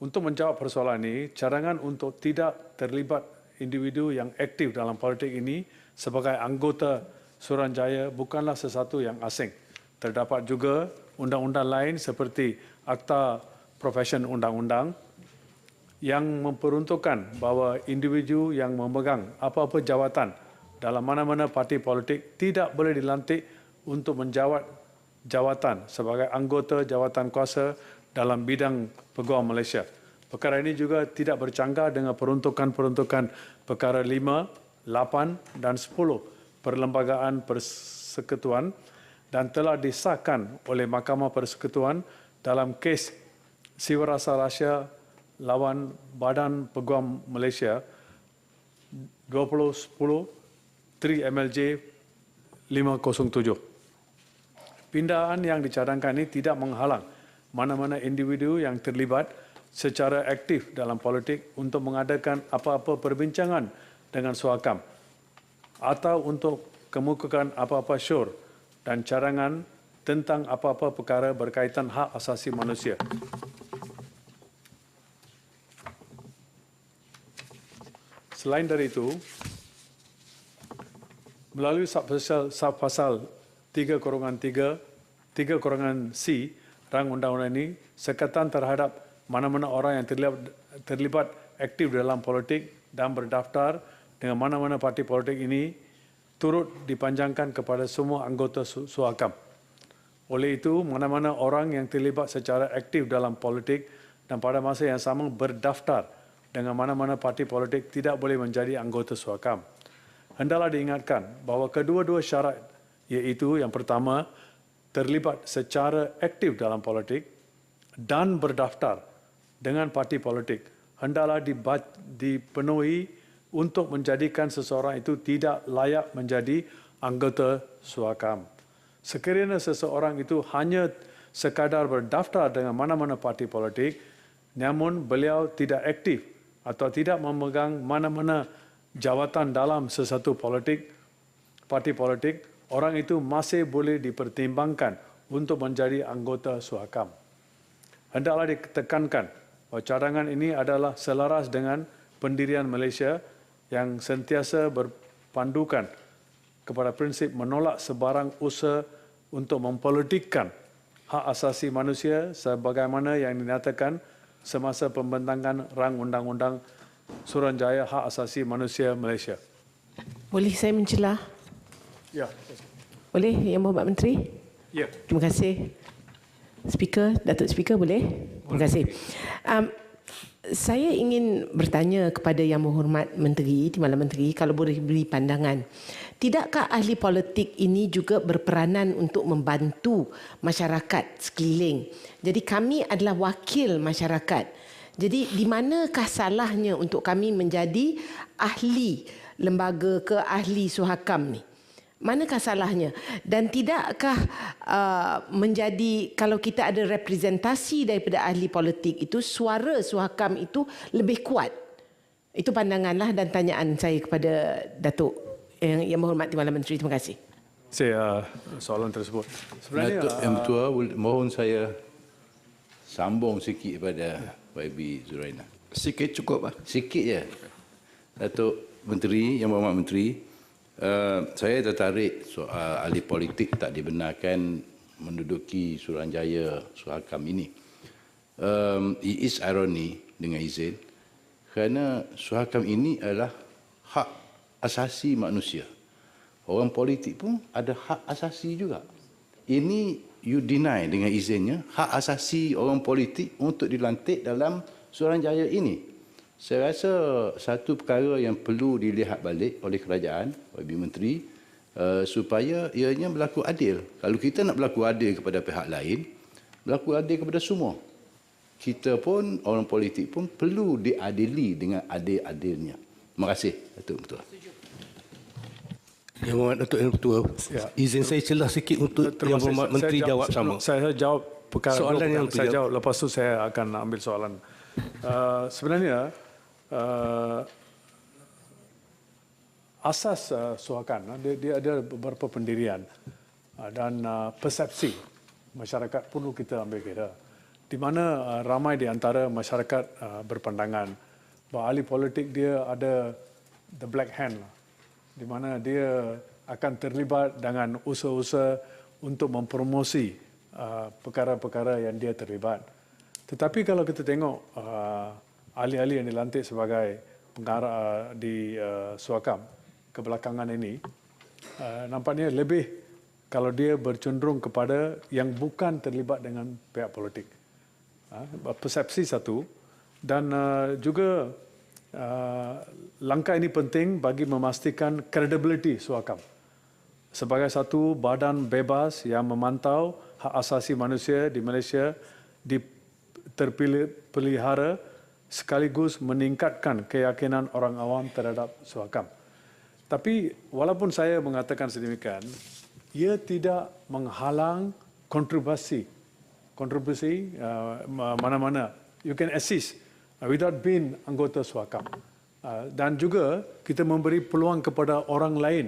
Untuk menjawab persoalan ini, cadangan untuk tidak terlibat individu yang aktif dalam politik ini sebagai anggota Suruhanjaya bukanlah sesuatu yang asing. Terdapat juga undang-undang lain seperti Akta Profesion Undang-Undang yang memperuntukkan bahawa individu yang memegang apa-apa jawatan dalam mana-mana parti politik tidak boleh dilantik untuk menjawat jawatan sebagai anggota jawatan kuasa dalam bidang peguam Malaysia. Perkara ini juga tidak bercanggah dengan peruntukan-peruntukan perkara 5, 8 dan 10 Perlembagaan Persekutuan dan telah disahkan oleh Mahkamah Persekutuan dalam kes Siwarasa Rahsia lawan Badan Peguam Malaysia 2010 3 MLJ 507. Pindaan yang dicadangkan ini tidak menghalang mana-mana individu yang terlibat secara aktif dalam politik untuk mengadakan apa-apa perbincangan dengan suakam atau untuk kemukakan apa-apa syur dan cadangan tentang apa-apa perkara berkaitan hak asasi manusia. Selain dari itu, melalui subpasal 3/3/C rang undang-undang ini, sekatan terhadap mana-mana orang yang terlibat aktif dalam politik dan berdaftar dengan mana-mana parti politik ini turut dipanjangkan kepada semua anggota suakam. Oleh itu, mana-mana orang yang terlibat secara aktif dalam politik dan pada masa yang sama berdaftar dengan mana-mana parti politik tidak boleh menjadi anggota suakam. Hendaklah diingatkan bahawa kedua-dua syarat, iaitu yang pertama, terlibat secara aktif dalam politik dan berdaftar dengan parti politik, hendaklah dipenuhi untuk menjadikan seseorang itu tidak layak menjadi anggota suakam. Sekiranya seseorang itu hanya sekadar berdaftar dengan mana-mana parti politik, namun beliau tidak aktif atau tidak memegang mana-mana jawatan dalam sesuatu parti politik, orang itu masih boleh dipertimbangkan untuk menjadi anggota suakam. Hendaklah ditekankan bahawa cadangan ini adalah selaras dengan pendirian Malaysia yang sentiasa berpandukan kepada prinsip menolak sebarang usaha untuk mempolitikkan hak asasi manusia sebagaimana yang dinyatakan semasa pembentangan rang Undang-Undang Suruhanjaya Hak Asasi Manusia Malaysia. Boleh saya mencelah? Ya. Boleh, Yang Berhormat Menteri? Ya. Terima kasih. Speaker, Datuk Speaker boleh? Terima kasih. Saya ingin bertanya kepada Yang Berhormat Menteri, Timbalan Menteri, kalau boleh beri pandangan. Tidakkah ahli politik ini juga berperanan untuk membantu masyarakat sekeliling? Jadi kami adalah wakil masyarakat. Jadi di manakah salahnya untuk kami menjadi ahli lembaga ke ahli suhakam ni? Manakah salahnya? Dan tidakkah menjadi, kalau kita ada representasi daripada ahli politik itu, suara suhakam itu lebih kuat? Itu pandanganlah dan tanyaan saya kepada Datuk Yang Berhormat Timbalan Menteri. Terima kasih. Saya soalan tersebut. Sebenarnya Datuk Yang Bertua, mohon saya sambung sikit pada YB Zuraina. Sikit cukup, Pak. Sikit je. Datuk Menteri, Yang Berhormat Menteri, saya tertarik soal ahli politik tak dibenarkan menduduki Suruhanjaya Suhakam ini. It is irony dengan izin kerana Suhakam ini adalah hak asasi manusia. Orang politik pun ada hak asasi juga. Ini you deny dengan izinnya hak asasi orang politik untuk dilantik dalam Suruhanjaya ini. Saya rasa satu perkara yang perlu dilihat balik oleh kerajaan, YB Menteri, supaya ianya berlaku adil. Kalau kita nak berlaku adil kepada pihak lain, berlaku adil kepada semua. Kita pun, orang politik pun perlu diadili dengan adil-adilnya. Terima kasih, Datuk Ketua. Yang Berhormat Datuk Yang Ketua, Ya. izin saya celah sikit untuk Yang Berhormat Menteri jawab sama. Saya jawab perkara Soalan yang saya jawab, lepas tu saya akan ambil soalan. Sebenarnya asas suhakan dia ada beberapa pendirian dan persepsi masyarakat perlu kita ambil kira. di mana ramai di antara masyarakat berpandangan bahawa ahli politik dia ada the black hand lah, di mana dia akan terlibat dengan usaha-usaha untuk mempromosi perkara-perkara yang dia terlibat. Tetapi kalau kita tengok ahli-ahli yang dilantik sebagai pengarah di Suakam kebelakangan ini, nampaknya lebih kalau dia bercenderung kepada yang bukan terlibat dengan pihak politik. Persepsi satu, dan juga langkah ini penting bagi memastikan credibility Suakam sebagai satu badan bebas yang memantau hak asasi manusia di Malaysia terpelihara sekaligus meningkatkan keyakinan orang awam terhadap Suakam. Tapi walaupun saya mengatakan sedemikian, ia tidak menghalang kontribusi mana-mana. You can assist without being anggota Suakam. Dan juga kita memberi peluang kepada orang lain.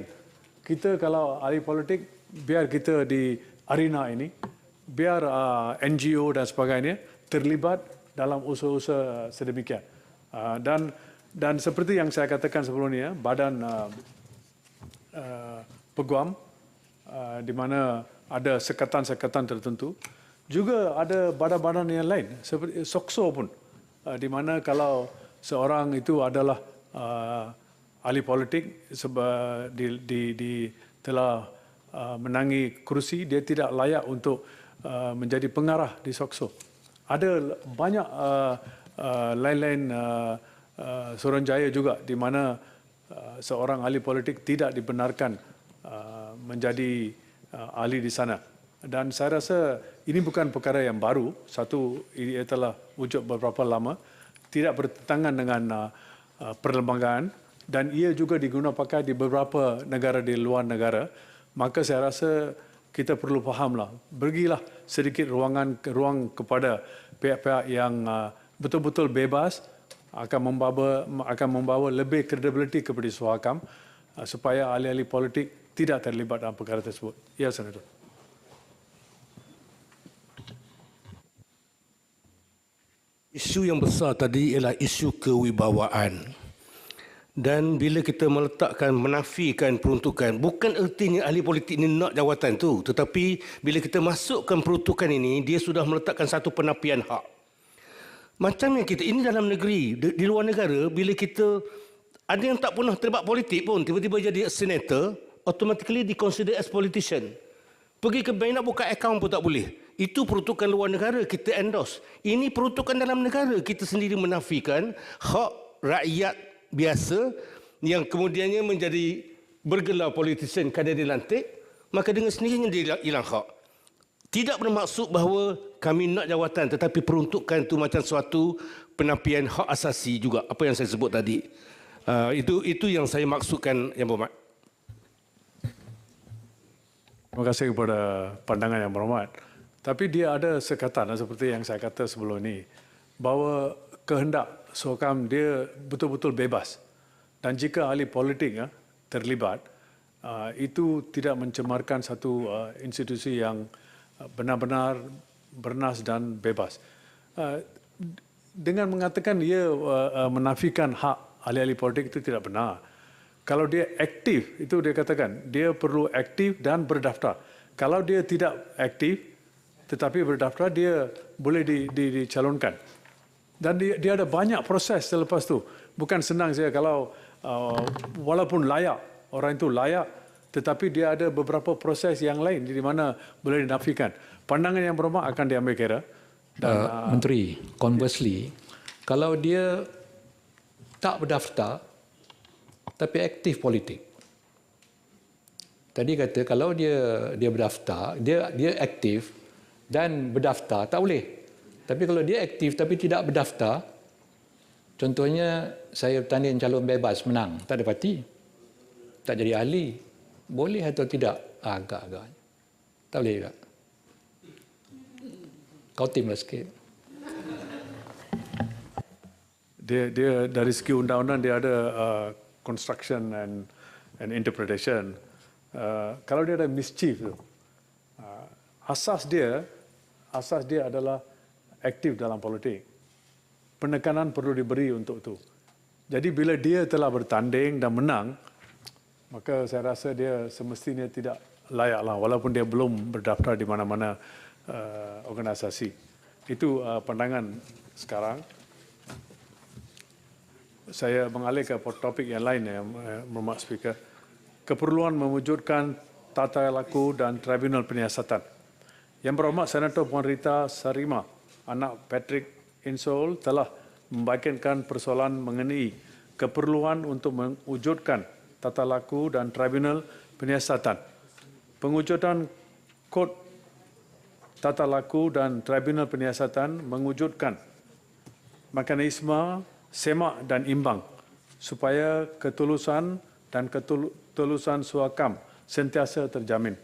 Kita kalau ahli politik, biar kita di arena ini, biar NGO dan sebagainya terlibat dalam usaha-usaha sedemikian. Dan seperti yang saya katakan sebelumnya, badan peguam di mana ada sekatan-sekatan tertentu, juga ada badan-badan yang lain seperti SOKSO pun, di mana kalau seorang itu adalah ahli politik telah menangi kerusi, dia tidak layak untuk menjadi pengarah di SOKSO. Ada banyak lain-lain Suruhanjaya juga di mana seorang ahli politik tidak dibenarkan menjadi ahli di sana. Dan saya rasa ini bukan perkara yang baru. Satu, ia telah wujud beberapa lama, tidak bertentangan dengan perlembagaan, dan ia juga digunakan pakai di beberapa negara di luar negara. Maka saya rasa kita perlu fahamlah, berilah sedikit ruang kepada pihak-pihak yang betul-betul bebas, akan membawa lebih kredibiliti kepada Suakam, supaya ahli-ahli politik tidak terlibat dalam perkara tersebut. Ya, Senator. Isu yang besar tadi ialah isu kewibawaan. Dan bila kita menafikan peruntukan, bukan ertinya ahli politik ini nak jawatan tu, tetapi bila kita masukkan peruntukan ini, dia sudah meletakkan satu penapian hak. Macam yang kita, ini dalam negeri, di luar negara, bila kita, ada yang tak pernah terlibat politik pun, tiba-tiba jadi senator, automatically di-consider as politician. Pergi ke bank nak buka akaun pun tak boleh. Itu peruntukan luar negara, kita endorse. Ini peruntukan dalam negara, kita sendiri menafikan hak rakyat biasa yang kemudiannya menjadi bergelar politician kerana dilantik, maka dengan sendirinya dia hilang hak. Tidak bermaksud bahawa kami nak jawatan, tetapi peruntukan itu macam suatu penapian hak asasi juga, apa yang saya sebut tadi. Itu yang saya maksudkan, Yang Berhormat. Terima kasih kepada pandangan Yang Berhormat. Tapi dia ada sekatan seperti yang saya kata sebelum ini, bahawa kehendak Suakam dia betul-betul bebas. Dan jika ahli politik terlibat, itu tidak mencemarkan satu institusi yang benar-benar bernas dan bebas. Dengan mengatakan dia menafikan hak ahli-ahli politik itu tidak benar. Kalau dia aktif, itu dia katakan, dia perlu aktif dan berdaftar. Kalau dia tidak aktif, tetapi berdaftar, dia boleh dicalonkan. Dan dia ada banyak proses selepas tu. Bukan senang saja kalau walaupun layak, orang itu layak, tetapi dia ada beberapa proses yang lain di mana boleh dinafikan. Pandangan Yang Berhormat akan diambil kira. Dan, Menteri, conversely, kalau dia tak berdaftar, tapi aktif politik. Tadi kata kalau dia berdaftar, dia aktif dan berdaftar, tak boleh. Tapi kalau dia aktif tapi tidak berdaftar, contohnya saya bertanding calon bebas menang, tak ada parti, tak jadi ahli, boleh atau tidak? Agak-agak. Tak boleh juga. Kau timlah sikit. Dia dari segi undang-undang dia ada construction and interpretation. Kalau dia ada mischief tu, asas dia adalah aktif dalam politik. Penekanan perlu diberi untuk itu. Jadi bila dia telah bertanding dan menang, maka saya rasa dia semestinya tidak layaklah walaupun dia belum berdaftar di mana-mana organisasi. Itu pandangan sekarang. Saya mengalih ke topik yang lain ya, Mohd Speaker. Keperluan mewujudkan tata laku dan tribunal penyiasatan. Yang Berhormat Senator Puan Rita Sarima, anak Patrick Insol, telah membagikan persoalan mengenai keperluan untuk mewujudkan tata laku dan tribunal penyiasatan. Pengujudan kod tata laku dan tribunal penyiasatan mewujudkan mekanisme semak dan imbang supaya ketulusan dan ketulusan suakam sentiasa terjamin.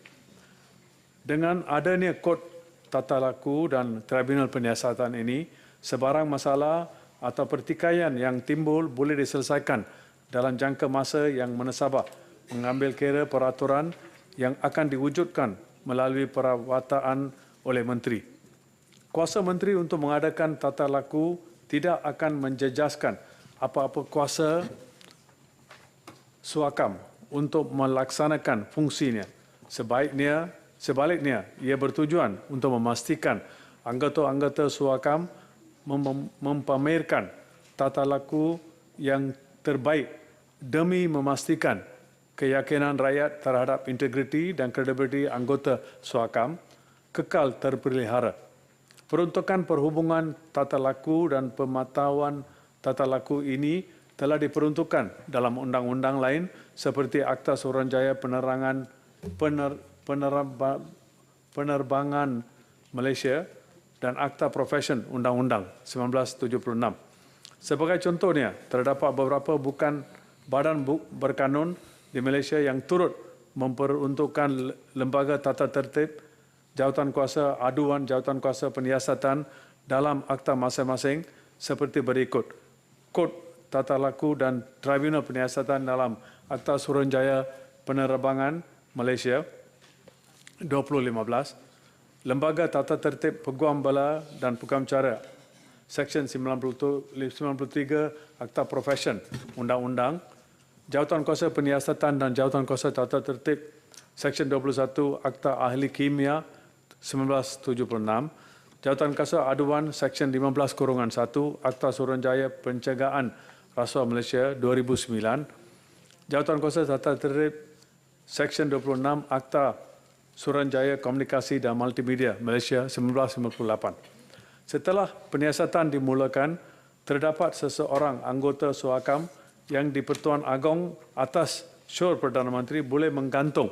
Dengan adanya kod tata laku dan tribunal penyiasatan ini, sebarang masalah atau pertikaian yang timbul boleh diselesaikan dalam jangka masa yang menasabah, mengambil kira peraturan yang akan diwujudkan melalui perawataan oleh Menteri. Kuasa Menteri untuk mengadakan tata laku tidak akan menjejaskan apa-apa kuasa suakam untuk melaksanakan fungsinya. Sebaliknya, ia bertujuan untuk memastikan anggota-anggota suakam mempamerkan tata laku yang terbaik demi memastikan keyakinan rakyat terhadap integriti dan kredibiliti anggota suakam kekal terpelihara. Peruntukan perhubungan tata laku dan pemantauan tata laku ini telah diperuntukkan dalam undang-undang lain seperti Akta Suruhanjaya Penerbangan Malaysia dan Akta Profesion Undang-Undang 1976. Sebagai contohnya, terdapat beberapa badan berkanun di Malaysia yang turut memperuntukkan lembaga tata tertib, jawatan kuasa aduan, jawatan kuasa penyiasatan dalam akta masing-masing seperti berikut. Kod tata laku dan tribunal penyiasatan dalam Akta Suruhanjaya Penerbangan Malaysia 2015, Lembaga Tata Tertib Peguam Bala dan Peguam Cara Seksyen 93 Akta Profesion Undang-Undang, jawatan kuasa penyiasatan dan jawatan kuasa tata tertib Seksyen 21 Akta Ahli Kimia 1976, jawatan kuasa aduan Seksyen 15-1 Akta Suruhanjaya Pencegahan Rasuah Malaysia 2009, jawatan kuasa tata tertib Seksyen 26 Akta Suruhanjaya Komunikasi dan Multimedia Malaysia 1958. Setelah penyiasatan dimulakan, terdapat seseorang anggota suakam yang di-Pertuan Agong atas syur Perdana Menteri boleh menggantung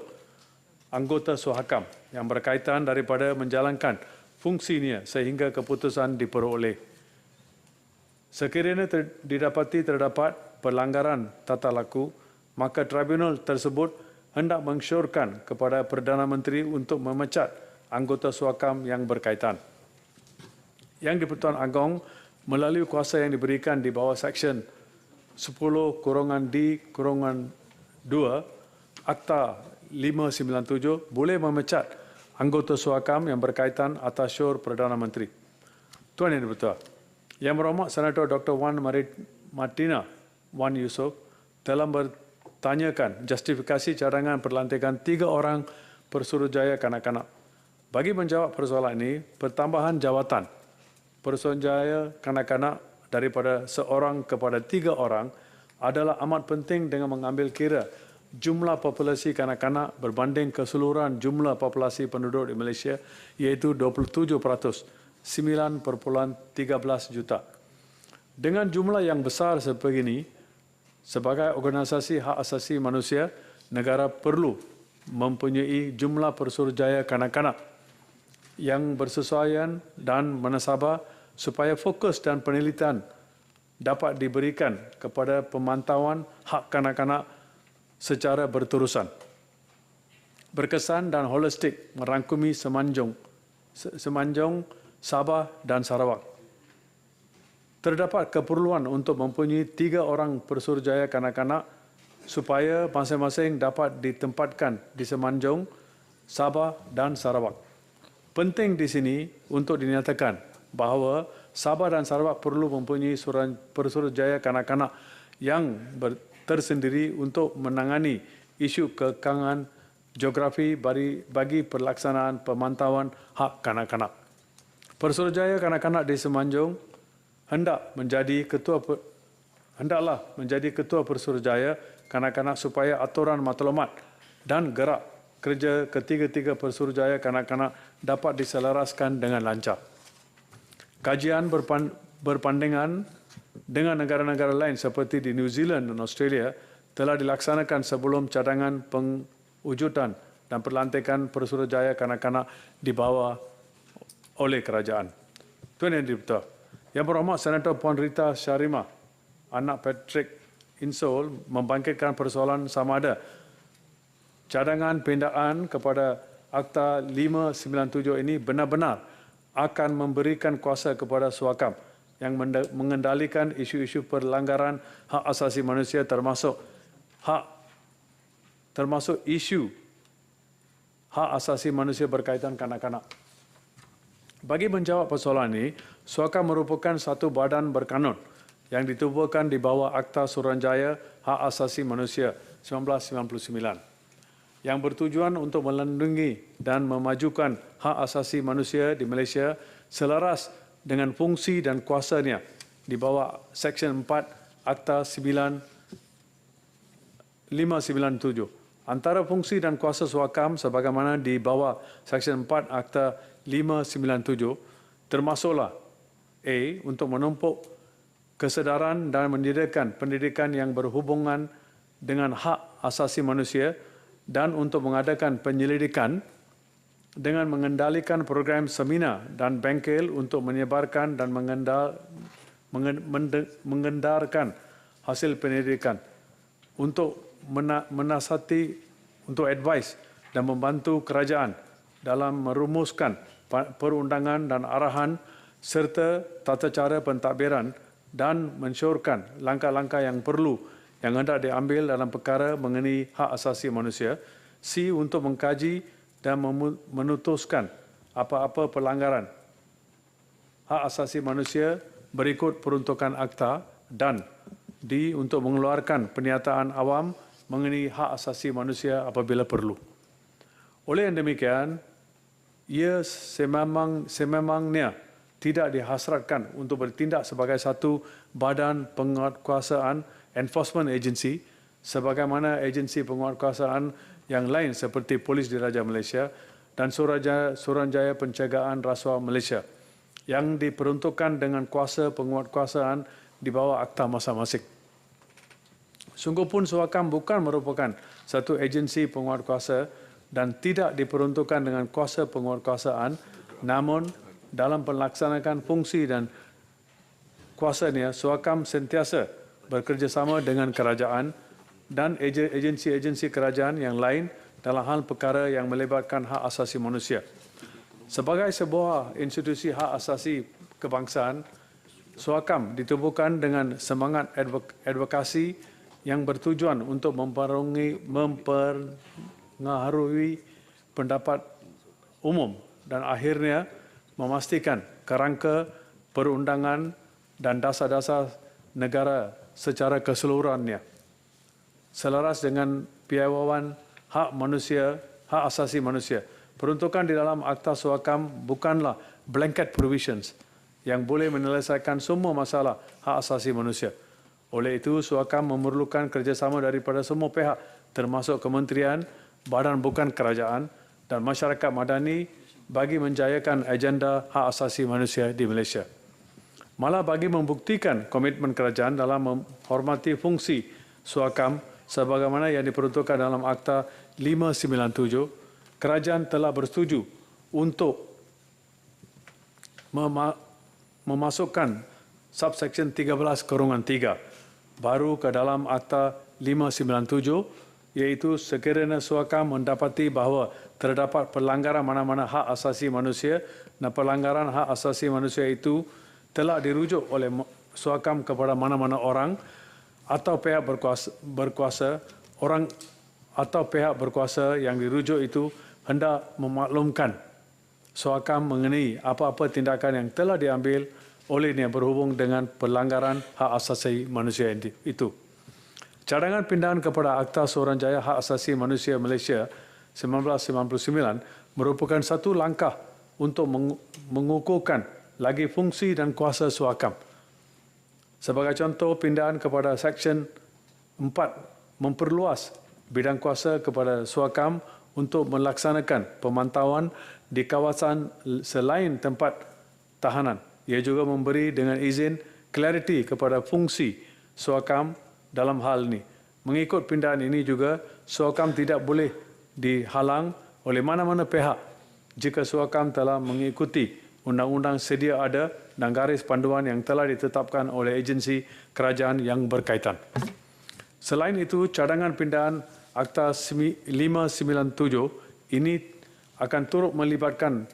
anggota suakam yang berkaitan daripada menjalankan fungsinya sehingga keputusan diperoleh. Sekiranya didapati terdapat pelanggaran tata laku, maka tribunal tersebut hendak mengsyorkan kepada Perdana Menteri untuk memecat anggota suakam yang berkaitan. Yang di-Pertuan Agong melalui kuasa yang diberikan di bawah Seksyen 10-D-2 Akta 597 boleh memecat anggota suakam yang berkaitan atas syur Perdana Menteri. Tuan Yang Dipertua, Yang Berhormat Senator Dr. Wan Martina Wan Yusof telah bertanyakan justifikasi cadangan perlantikan 3 orang Persuruhjaya kanak-kanak. Bagi menjawab persoalan ini, pertambahan jawatan Persuruhjaya kanak-kanak daripada seorang kepada 3 orang adalah amat penting dengan mengambil kira jumlah populasi kanak-kanak berbanding keseluruhan jumlah populasi penduduk di Malaysia iaitu 27%, 9.13 juta. Dengan jumlah yang besar sebegini, sebagai organisasi hak asasi manusia, negara perlu mempunyai jumlah Persuruhjaya kanak-kanak yang bersesuaian dan menasabah supaya fokus dan penelitian dapat diberikan kepada pemantauan hak kanak-kanak secara berterusan, berkesan dan holistik merangkumi Semenanjung, Sabah dan Sarawak. Terdapat keperluan untuk mempunyai 3 orang Persuruhjaya kanak-kanak supaya masing-masing dapat ditempatkan di Semenanjung, Sabah dan Sarawak. Penting di sini untuk dinyatakan bahawa Sabah dan Sarawak perlu mempunyai Pesuruhjaya kanak-kanak yang tersendiri untuk menangani isu kekangan geografi bagi pelaksanaan pemantauan hak kanak-kanak. Pesuruhjaya kanak-kanak di Semenanjung hendaklah menjadi ketua Pesuruhjaya kanak-kanak supaya aturan matlamat dan gerak kerja ketiga-tiga Pesuruhjaya kanak-kanak dapat diselaraskan dengan lancar. Kajian berpandingan dengan negara-negara lain seperti di New Zealand dan Australia telah dilaksanakan sebelum cadangan pengujudan dan pelantikan Pesuruhjaya kanak-kanak dibawa oleh kerajaan. Tuan Yang Dipertua, Yang Berhormat Senator Puan Rita Syarimah, anak Patrick Insol, membangkitkan persoalan sama ada cadangan pindaan kepada Akta 597 ini benar-benar akan memberikan kuasa kepada Suakam yang mengendalikan isu-isu pelanggaran hak asasi manusia termasuk isu hak asasi manusia berkaitan kanak-kanak. Bagi menjawab persoalan ini, Suakam merupakan satu badan berkanun yang ditubuhkan di bawah Akta Suruhanjaya Hak Asasi Manusia 1999 yang bertujuan untuk melindungi dan memajukan hak asasi manusia di Malaysia selaras dengan fungsi dan kuasanya di bawah Seksyen 4 Akta 597. Antara fungsi dan kuasa Suakam sebagaimana di bawah Seksyen 4 Akta 597 termasuklah A. Untuk menumpuk kesedaran dan menyediakan pendidikan yang berhubungan dengan hak asasi manusia dan untuk mengadakan penyelidikan dengan mengendalikan program seminar dan bengkel untuk menyebarkan dan mengendarkan hasil penyelidikan untuk menasihati, untuk advice dan membantu kerajaan dalam merumuskan perundangan dan arahan serta tata cara pentadbiran dan mensyorkan langkah-langkah yang perlu yang hendak diambil dalam perkara mengenai hak asasi manusia. C. Untuk mengkaji dan memutuskan apa-apa pelanggaran hak asasi manusia berikut peruntukan akta. Dan D. Untuk mengeluarkan pernyataan awam mengenai hak asasi manusia apabila perlu. Oleh yang demikian, ia sememangnya tidak dihasratkan untuk bertindak sebagai satu badan penguatkuasaan enforcement agency sebagaimana agensi penguatkuasaan yang lain seperti Polis Diraja Malaysia dan Suruhanjaya Pencegahan Rasuah Malaysia yang diperuntukkan dengan kuasa penguatkuasaan di bawah akta masing-masing. Sungguh pun Suakam bukan merupakan satu agensi penguatkuasa dan tidak diperuntukkan dengan kuasa penguatkuasaan, namun dalam pelaksanaan fungsi dan kuasanya, Suakam sentiasa bekerjasama dengan kerajaan dan agensi-agensi kerajaan yang lain dalam hal perkara yang melibatkan hak asasi manusia. Sebagai sebuah institusi hak asasi kebangsaan, Suakam ditubuhkan dengan semangat advokasi yang bertujuan untuk mempengaruhi pendapat umum dan akhirnya memastikan kerangka perundangan dan dasar-dasar negara secara keseluruhannya selaras dengan piawaian hak asasi manusia. Peruntukan di dalam Akta Suakam bukanlah blanket provisions yang boleh menyelesaikan semua masalah hak asasi manusia. Oleh itu, Suakam memerlukan kerjasama daripada semua pihak termasuk kementerian, badan bukan kerajaan dan masyarakat madani bagi menjayakan agenda hak asasi manusia di Malaysia. Malah bagi membuktikan komitmen kerajaan dalam menghormati fungsi Suakam sebagaimana yang diperuntukkan dalam Akta 597, kerajaan telah bersetuju untuk memasukkan subsection 13/3 baru ke dalam Akta 597, iaitu sekiranya Suakam mendapati bahawa terdapat pelanggaran mana-mana hak asasi manusia dan pelanggaran hak asasi manusia itu telah dirujuk oleh Suakam kepada mana-mana orang atau pihak berkuasa yang dirujuk itu hendak memaklumkan Suakam mengenai apa-apa tindakan yang telah diambil olehnya berhubung dengan pelanggaran hak asasi manusia itu. Cadangan pindahan kepada Akta Suruhanjaya Hak Asasi Manusia Malaysia 1999 merupakan satu langkah untuk mengukuhkan lagi fungsi dan kuasa Suakam. Sebagai contoh, pindahan kepada Seksyen 4 memperluas bidang kuasa kepada Suakam untuk melaksanakan pemantauan di kawasan selain tempat tahanan. Ia juga memberi dengan izin clariti kepada fungsi Suakam dalam hal ini. Mengikut pindahan ini juga, Suakam tidak boleh dihalang oleh mana-mana pihak jika Suakam telah mengikuti undang-undang sedia ada dan garis panduan yang telah ditetapkan oleh agensi kerajaan yang berkaitan. Selain itu, cadangan pindahan Akta 597 ini akan turut melibatkan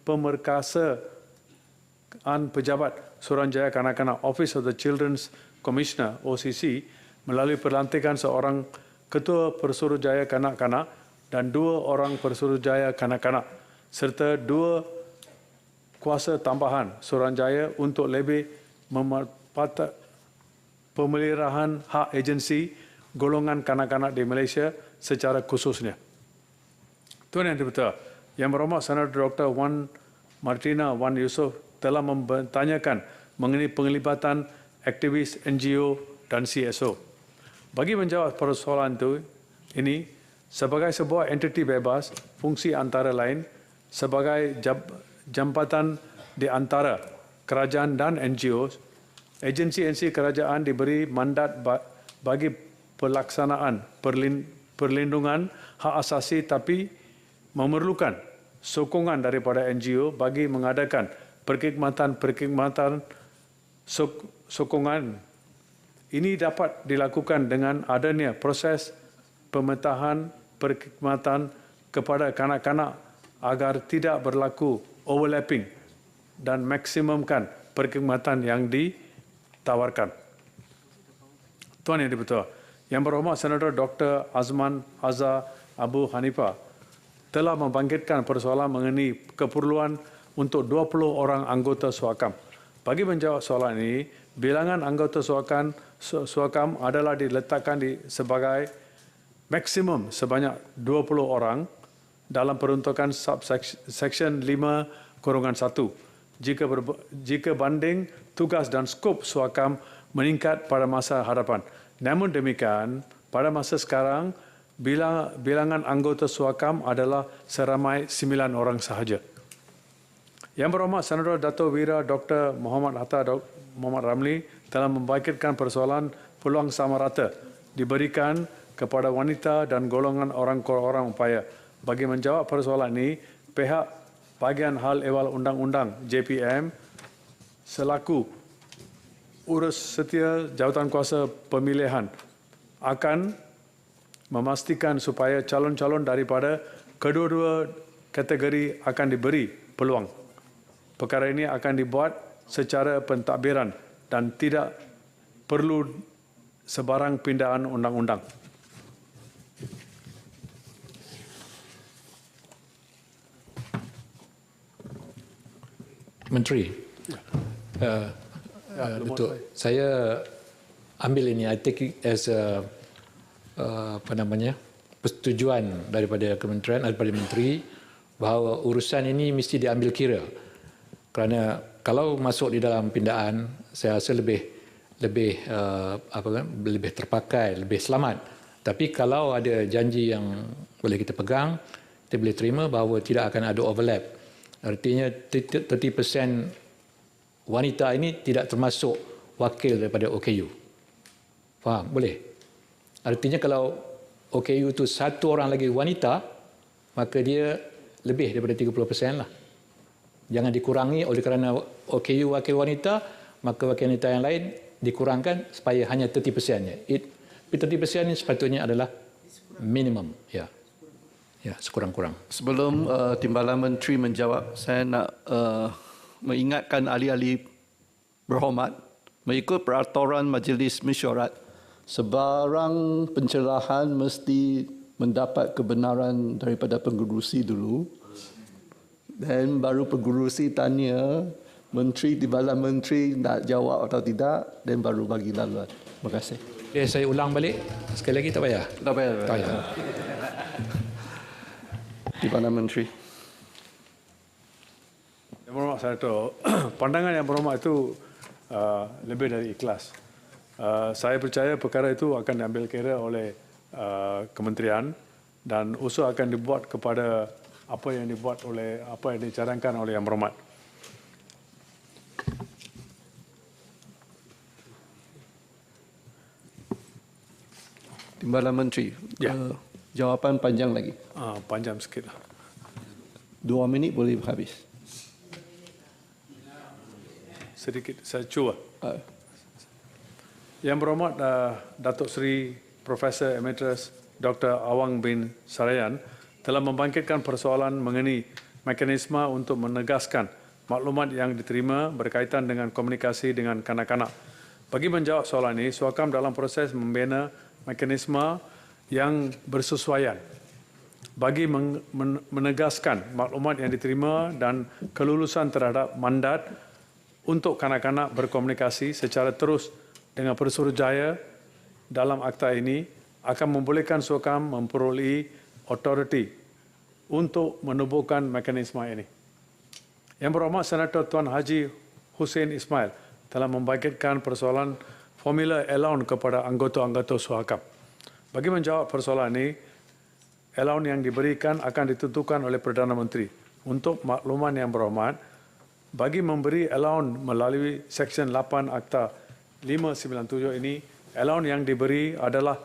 pemerkasaan pejabat Suruhanjaya Kanak-Kanak Office of the Children's Commissioner OCC melalui pelantikan seorang ketua Persuruhjaya Kanak-Kanak dan 2 orang Persuruhjaya Kanak-Kanak serta 2 kuasa tambahan Suruhanjaya untuk lebih pemeliharaan hak agensi golongan kanak-kanak di Malaysia secara khususnya. Tuan Yang Dipertua, Yang Berhormat Senator Dr. Wan Martina Wan Yusof telah mempertanyakan mengenai penglibatan aktivis NGO dan CSO. Bagi menjawab persoalan ini, sebagai sebuah entiti bebas, fungsi antara lain sebagai jambatan di antara kerajaan dan NGO, agensi-agensi kerajaan diberi mandat bagi pelaksanaan perlindungan hak asasi tapi memerlukan sokongan daripada NGO bagi mengadakan perkhidmatan sokongan. Ini dapat dilakukan dengan adanya proses pemetahan perkhidmatan kepada kanak-kanak agar tidak berlaku overlapping dan maksimumkan perkhidmatan yang ditawarkan. Tuan Yang Dipertua, Yang Berhormat Senator Dr. Azman Azhar Abu Hanifah telah membangkitkan persoalan mengenai keperluan untuk 20 orang anggota Suakam. Bagi menjawab soalan ini, bilangan anggota Suakam adalah diletakkan sebagai maksimum sebanyak 20 orang dalam peruntukan subsection 5/1 jika banding tugas dan skop Suakam meningkat pada masa hadapan. Namun demikian, pada masa sekarang, bilangan anggota Suakam adalah seramai 9 orang sahaja. Yang Berhormat Senator Dato' Wira Dr. Muhammad Hatta Muhammad Ramli telah membangkitkan persoalan peluang sama rata diberikan kepada wanita dan golongan orang upaya. Bagi menjawab persoalan ini, pihak Bahagian Hal Ehwal Undang-Undang JPM selaku urus setia Jawatankuasa Pemilihan akan memastikan supaya calon-calon daripada kedua-dua kategori akan diberi peluang. Perkara ini akan dibuat secara pentadbiran dan tidak perlu sebarang pindahan undang-undang. Menteri, betul. Saya ambil ini, I take it as a, persetujuan daripada kementerian, daripada menteri bahawa urusan ini mesti diambil kira. Kerana kalau masuk di dalam pindaan, saya rasa lebih terpakai, lebih selamat. Tapi kalau ada janji yang boleh kita pegang, kita boleh terima bahawa tidak akan ada overlap. Artinya 30% wanita ini tidak termasuk wakil daripada OKU. Faham? Boleh? Artinya kalau OKU itu satu orang lagi wanita, maka dia lebih daripada 30% lah. Jangan dikurangi oleh kerana OKU wakil wanita, maka wakil wanita yang lain dikurangkan supaya hanya 30%-nya. 30% ini sepatutnya adalah minimum. Ya, sekurang-kurang. Sebelum Timbalan Menteri menjawab, saya nak mengingatkan ahli-ahli berhormat, mengikut peraturan Majlis Mesyuarat, sebarang pencerahan mesti mendapat kebenaran daripada pengerusi dulu. Dan baru pengurusi tanya Menteri Timbalan Menteri nak jawab atau tidak, dan baru bagi laluan. Terima kasih. Okay, saya ulang balik. Sekali lagi tak payah. Tak payah. Tak payah. Timbalan Menteri. Yang berhormat Senator, pandangan yang berhormat itu lebih dari ikhlas. Saya percaya perkara itu akan diambil kira oleh kementerian dan usul akan dibuat kepada apa yang dicadangkan oleh Yang Berhormat. Timbalan Menteri. Ya. Jawapan panjang lagi. Panjang sikit lah. 2 minit boleh habis. Sedikit saya cuba. Uh, Yang Berhormat Datuk Seri Profesor Emeritus Dr. Awang bin Sarayan telah membangkitkan persoalan mengenai mekanisme untuk menegaskan maklumat yang diterima berkaitan dengan komunikasi dengan kanak-kanak. Bagi menjawab soalan ini, Suakam dalam proses membina mekanisme yang bersesuaian bagi menegaskan maklumat yang diterima dan kelulusan terhadap mandat untuk kanak-kanak berkomunikasi secara terus dengan Pesuruhjaya dalam akta ini akan membolehkan Suakam memperolehi otoriti untuk menubuhkan mekanisme ini. Yang Berhormat Senator Tuan Haji Hussein Ismail telah membangkitkan persoalan formula allowance kepada anggota-anggota Suakam. Bagi menjawab persoalan ini, allowance yang diberikan akan ditentukan oleh Perdana Menteri. Untuk makluman Yang Berhormat, bagi memberi allowance melalui Seksyen 8 Akta 597 ini, allowance yang diberi adalah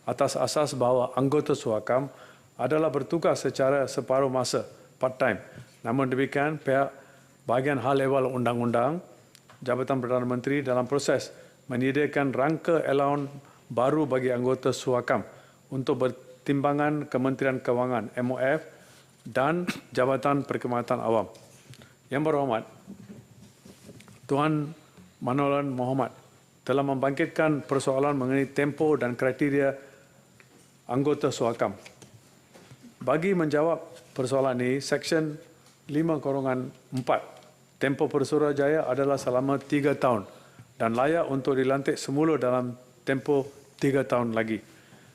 atas asas bahawa anggota Suakam adalah bertugas secara separuh masa, part-time. Namun demikian, pihak bahagian hal ehwal undang-undang Jabatan Perdana Menteri dalam proses menyediakan rangka allowance baru bagi anggota Suakam untuk bertimbangan Kementerian Kewangan MOF dan Jabatan Perkhidmatan Awam. Yang Berhormat, Tuan Manolan Mohamad telah membangkitkan persoalan mengenai tempoh dan kriteria anggota Suakam. Bagi menjawab persoalan ini, Seksyen 5/4 tempoh Pesuruhjaya adalah selama 3 tahun dan layak untuk dilantik semula dalam tempoh 3 tahun lagi.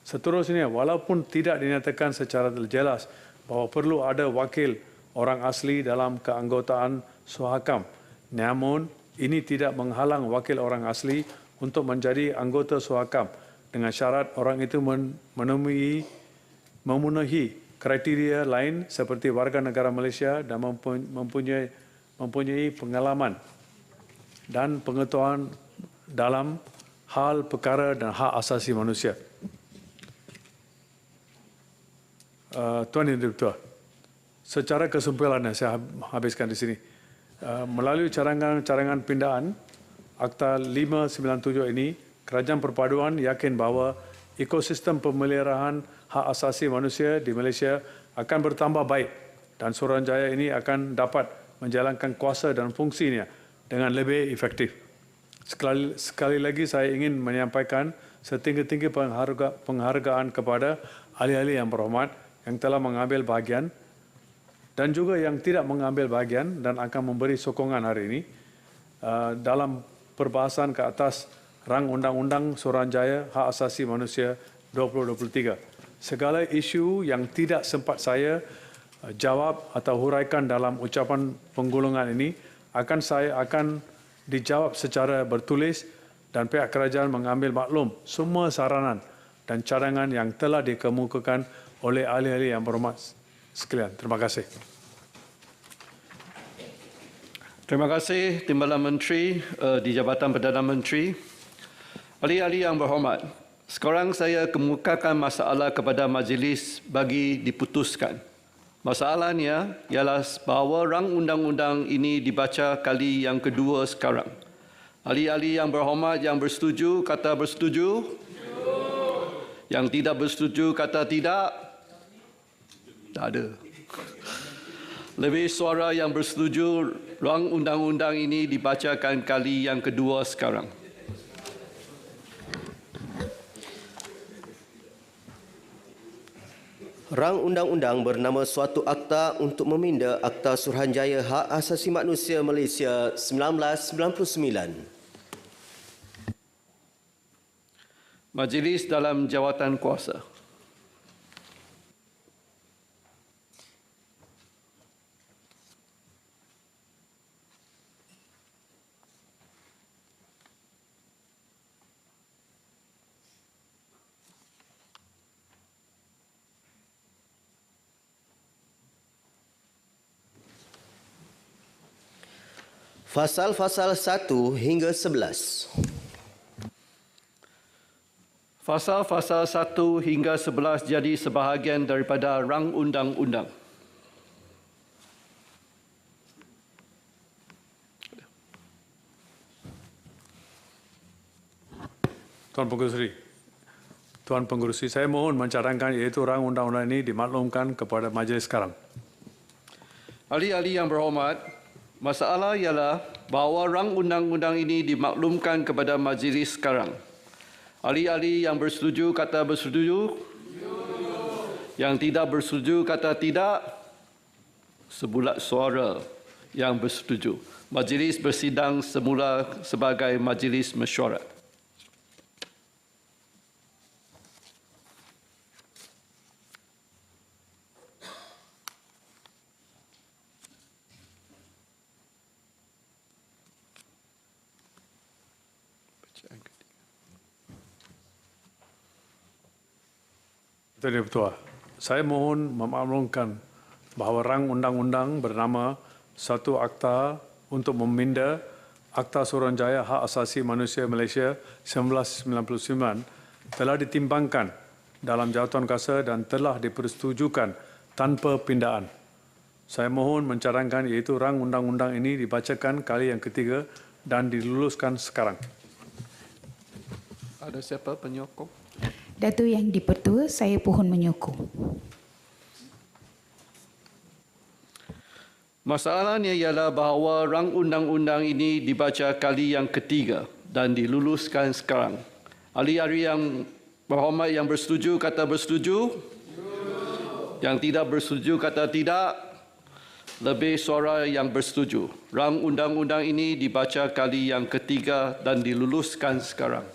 Seterusnya, walaupun tidak dinyatakan secara jelas bahawa perlu ada wakil orang asli dalam keanggotaan Suakam, namun ini tidak menghalang wakil orang asli untuk menjadi anggota Suakam dengan syarat orang itu memenuhi kriteria lain seperti warga negara Malaysia dan mempunyai pengalaman dan pengetahuan dalam hal perkara dan hak asasi manusia. Tuan Yang Dipertua, secara kesimpulannya saya habiskan di sini. Melalui cadangan pindaan Akta 597 ini, Kerajaan Perpaduan yakin bahawa ekosistem pemeliharaan hak asasi manusia di Malaysia akan bertambah baik dan Suruhanjaya ini akan dapat menjalankan kuasa dan fungsinya dengan lebih efektif. Sekali lagi saya ingin menyampaikan setinggi-tinggi penghargaan kepada ahli-ahli yang berhormat yang telah mengambil bahagian dan juga yang tidak mengambil bahagian dan akan memberi sokongan hari ini dalam perbahasan ke atas rang Undang-Undang Suruhanjaya Hak Asasi Manusia 2023. Segala isu yang tidak sempat saya jawab atau huraikan dalam ucapan penggulungan ini akan dijawab secara bertulis dan pihak kerajaan mengambil maklum semua saranan dan cadangan yang telah dikemukakan oleh ahli-ahli yang berhormat sekalian. Terima kasih. Terima kasih Timbalan Menteri di Jabatan Perdana Menteri. Ahli-ahli yang berhormat, sekarang saya kemukakan masalah kepada majlis bagi diputuskan. Masalahnya ialah bahawa rang undang-undang ini dibaca kali yang kedua sekarang. Ahli-ahli yang berhormat yang bersetuju kata bersetuju. Yang tidak bersetuju kata tidak. Tak ada. Lebih suara yang bersetuju rang undang-undang ini dibacakan kali yang kedua sekarang. Rang undang-undang bernama suatu akta untuk meminda Akta Suruhanjaya Hak Asasi Manusia Malaysia 1999. Majlis dalam jawatan kuasa. Fasal-fasal 1 hingga 11. Fasal-fasal 1 hingga 11 jadi sebahagian daripada rang undang-undang. Tuan Pengerusi, saya mohon mencadangkan iaitu rang undang-undang ini dimaklumkan kepada majlis sekarang. Ahli-ahli yang berhormat, masalah ialah bahawa rang undang-undang ini dimaklumkan kepada majlis sekarang. Ahli-ahli yang bersetuju kata bersetuju. Yang tidak bersetuju kata tidak. Sebulat suara yang bersetuju. Majlis bersidang semula sebagai majlis mesyuarat. Tuan Ketua, saya mohon memaklumkan bahawa rang undang-undang bernama satu akta untuk meminda Akta Suruhanjaya Hak Asasi Manusia Malaysia 1999 telah ditimbangkan dalam jawatan kuasa dan telah dipersetujukan tanpa pindaan. Saya mohon mencadangkan iaitu rang undang-undang ini dibacakan kali yang ketiga dan diluluskan sekarang. Ada siapa penyokong? Datuk Yang di-Pertua, saya pohon menyokong. Masalahnya ialah bahawa rang undang-undang ini dibaca kali yang ketiga dan diluluskan sekarang. Ahli-ahli yang berhormat yang bersetuju kata bersetuju. Yang tidak bersetuju kata tidak. Lebih suara yang bersetuju. Rang undang-undang ini dibaca kali yang ketiga dan diluluskan sekarang.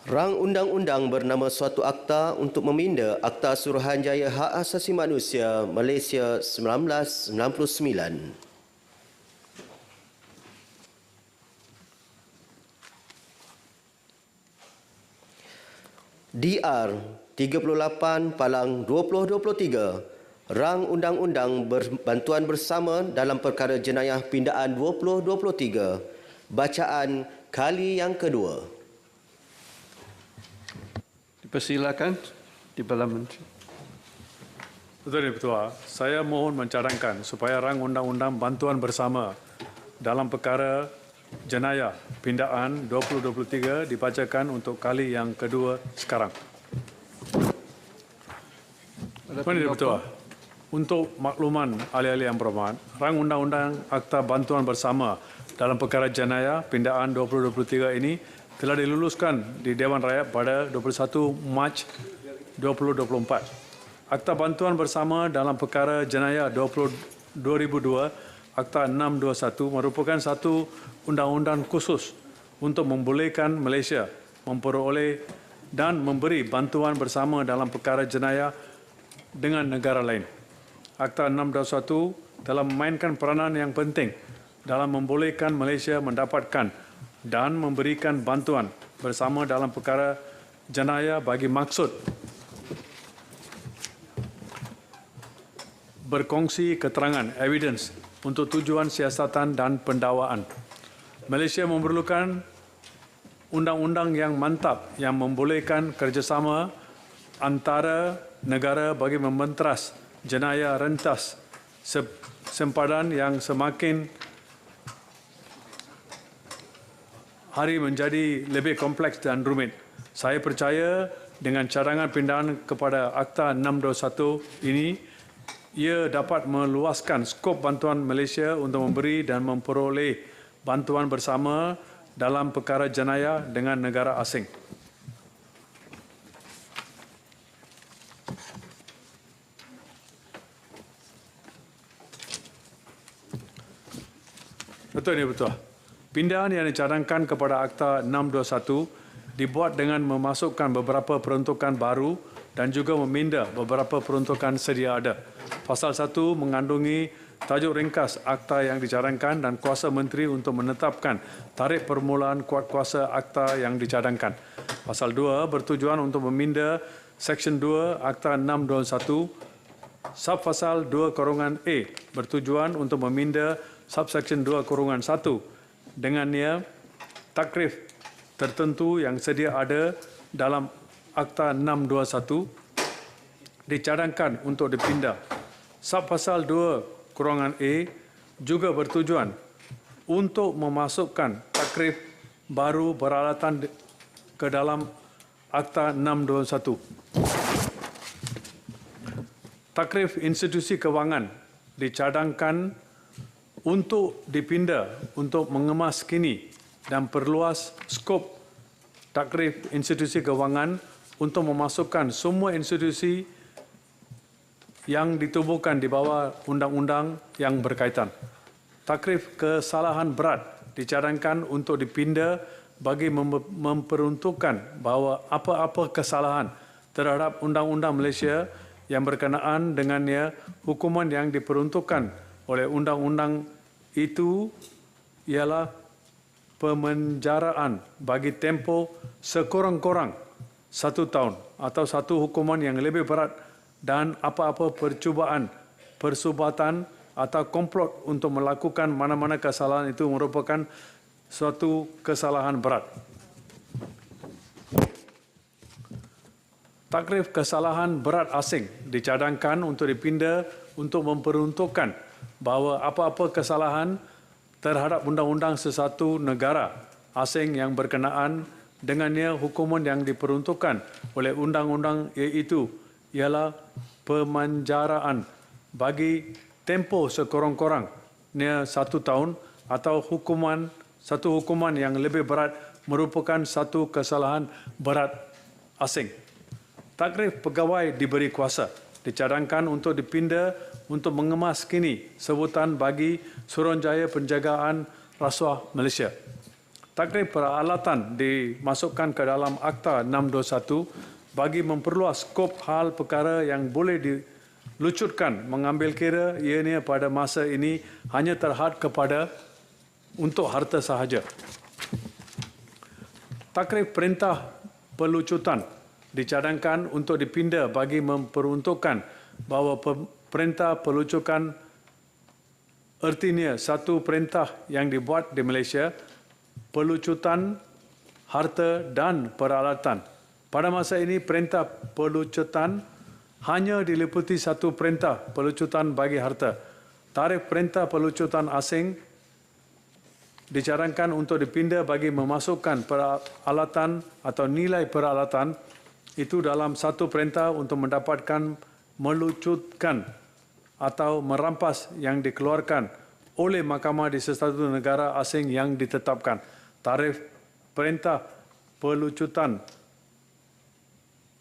Rang undang-undang bernama suatu akta untuk meminda Akta Suruhanjaya Hak Asasi Manusia Malaysia 1999. DR 38/2023 Rang Undang-Undang Bantuan Bersama dalam Perkara Jenayah Pindaan 2023. Bacaan kali yang kedua. Persilakan Timbalan Menteri. Tuan Ketua, saya mohon mencadangkan supaya rang undang-undang bantuan bersama dalam perkara jenayah pindaan 2023 dibacakan untuk kali yang kedua sekarang. Tuan Ketua, untuk makluman ahli-ahli yang berhormat, rang undang-undang Akta Bantuan Bersama dalam perkara jenayah pindaan 2023 ini telah diluluskan di Dewan Rakyat pada 21 Mac 2024. Akta Bantuan Bersama dalam perkara jenayah 2002, Akta 621 merupakan satu undang-undang khusus untuk membolehkan Malaysia memperoleh dan memberi bantuan bersama dalam perkara jenayah dengan negara lain. Akta 621 telah memainkan peranan yang penting dalam membolehkan Malaysia mendapatkan dan memberikan bantuan bersama dalam perkara jenayah bagi maksud berkongsi keterangan evidence untuk tujuan siasatan dan pendakwaan. Malaysia memerlukan undang-undang yang mantap yang membolehkan kerjasama antara negara bagi membenteras jenayah rentas sempadan yang semakin hari menjadi lebih kompleks dan rumit. Saya percaya dengan cadangan pindaan kepada Akta 621 ini, ia dapat meluaskan skop bantuan Malaysia untuk memberi dan memperoleh bantuan bersama dalam perkara jenayah dengan negara asing. Betul ini betul. Pindahan yang dicadangkan kepada Akta 621 dibuat dengan memasukkan beberapa peruntukan baru dan juga meminda beberapa peruntukan sedia ada. Pasal 1 mengandungi tajuk ringkas akta yang dicadangkan dan kuasa menteri untuk menetapkan tarikh permulaan kuat kuasa akta yang dicadangkan. Pasal 2 bertujuan untuk meminda Seksyen 2 Akta 621. Subpasal 2(A) bertujuan untuk meminda Subseksyen 2(1) dengannya takrif tertentu yang sedia ada dalam Akta 621 dicadangkan untuk dipindah. Subpasal 2(A) juga bertujuan untuk memasukkan takrif baru peralatan ke dalam Akta 621. Takrif institusi kewangan dicadangkan untuk dipindah untuk mengemas kini dan perluas skop takrif institusi kewangan untuk memasukkan semua institusi yang ditubuhkan di bawah undang-undang yang berkaitan. Takrif kesalahan berat dicadangkan untuk dipindah bagi memperuntukkan bahawa apa-apa kesalahan terhadap Undang-Undang Malaysia yang berkenaan dengannya hukuman yang diperuntukkan oleh undang-undang itu ialah pemenjaraan bagi tempoh sekurang-kurang 1 tahun atau satu hukuman yang lebih berat dan apa-apa percubaan, persubatan atau komplot untuk melakukan mana-mana kesalahan itu merupakan suatu kesalahan berat. Takrif kesalahan berat asing dicadangkan untuk dipindah untuk memperuntukkan bahawa apa-apa kesalahan terhadap undang-undang sesuatu negara asing yang berkenaan dengannya hukuman yang diperuntukkan oleh undang-undang iaitu ialah pemanjaraan bagi tempoh sekurang-kurangnya 1 tahun atau satu hukuman yang lebih berat merupakan satu kesalahan berat asing. Takrif pegawai diberi kuasa dicadangkan untuk dipindah untuk mengemas kini sebutan bagi Suruhanjaya Penjagaan Rasuah Malaysia. Takrif peralatan dimasukkan ke dalam Akta 621 bagi memperluas skop hal perkara yang boleh dilucutkan mengambil kira ianya pada masa ini hanya terhad kepada untuk harta sahaja. Takrif perintah pelucutan dicadangkan untuk dipindah bagi memperuntukkan bahawa perintah pelucutan artinya satu perintah yang dibuat di Malaysia, pelucutan harta dan peralatan. Pada masa ini perintah pelucutan hanya diliputi satu perintah pelucutan bagi harta. Tarikh perintah pelucutan asing dicadangkan untuk dipindah bagi memasukkan peralatan atau nilai peralatan itu dalam satu perintah untuk mendapatkan melucutkan atau merampas yang dikeluarkan oleh mahkamah di sesuatu negara asing yang ditetapkan. Tarikh perintah pelucutan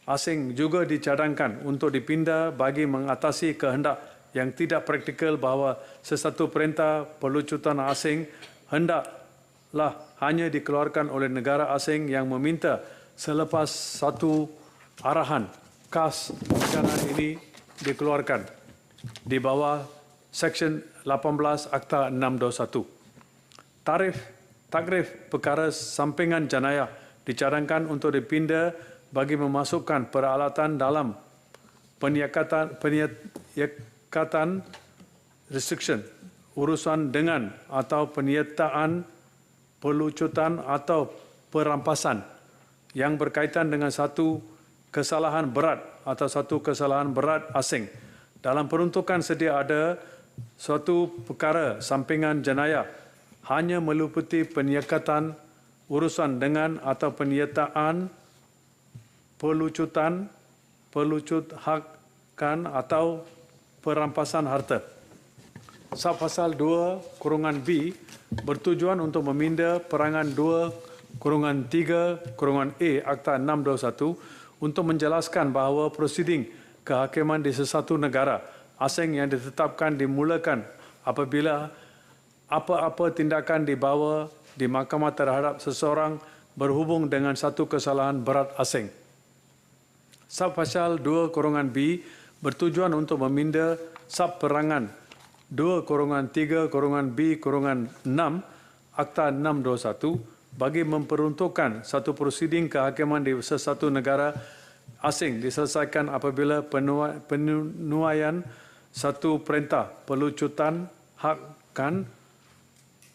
asing juga dicadangkan untuk dipindah bagi mengatasi kehendak yang tidak praktikal bahawa sesuatu perintah pelucutan asing hendaklah hanya dikeluarkan oleh negara asing yang meminta selepas satu arahan kas perencanaan ini dikeluarkan di bawah Seksyen 18 Akta 621. Takrif perkara sampingan jenayah dicadangkan untuk dipindah bagi memasukkan peralatan dalam penyekatan restriction urusan dengan atau penyertaan pelucutan atau perampasan yang berkaitan dengan satu kesalahan berat atau satu kesalahan berat asing. Dalam peruntukan sedia ada suatu perkara sampingan jenayah hanya meliputi penyekatan urusan dengan atau penyertaan pelucutan, pelucutkan atau perampasan harta. Subpasal 2(B) bertujuan untuk meminda perangan 2(3)(A) Akta 621 untuk menjelaskan bahawa prosiding kehakiman di sesuatu negara asing yang ditetapkan dimulakan apabila apa-apa tindakan dibawa di mahkamah terhadap seseorang berhubung dengan satu kesalahan berat asing. Subpasal 2(B) bertujuan untuk meminda subperangan 2(3)(B)(6) Akta 621 bagi memperuntukkan satu prosiding kehakiman di sesuatu negara asing diselesaikan apabila penuaian satu perintah pelucutan hakkan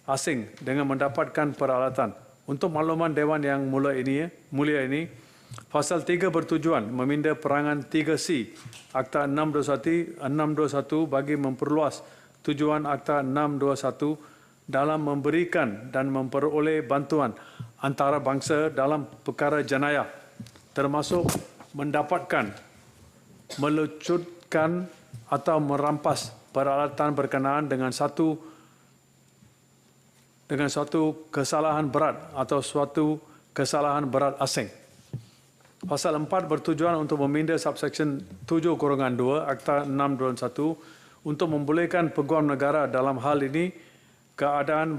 asing dengan mendapatkan peralatan. Untuk makluman Dewan yang mulia ini, Pasal 3 bertujuan meminda perangan 3C Akta 621 bagi memperluas tujuan Akta 621 dalam memberikan dan memperoleh bantuan antarabangsa dalam perkara jenayah, termasuk mendapatkan, melucutkan atau merampas peralatan berkenaan dengan satu kesalahan berat atau suatu kesalahan berat asing. Pasal 4 bertujuan untuk meminda subsection 7(2) Akta 621 untuk membolehkan peguam negara dalam hal ini keadaan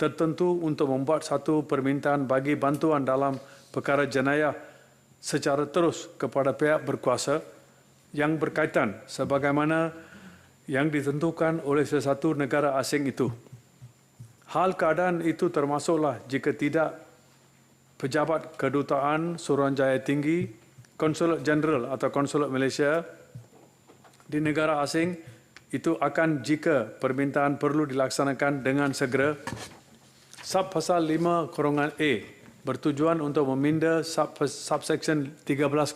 tertentu untuk membuat satu permintaan bagi bantuan dalam perkara jenayah secara terus kepada pihak berkuasa yang berkaitan sebagaimana yang ditentukan oleh sesuatu negara asing itu. Hal keadaan itu termasuklah jika tidak pejabat kedutaan Suruhanjaya Tinggi, Konsulat Jeneral atau Konsulat Malaysia di negara asing itu akan jika permintaan perlu dilaksanakan dengan segera. Subpasal 5(A) bertujuan untuk meminda subsection 13(1)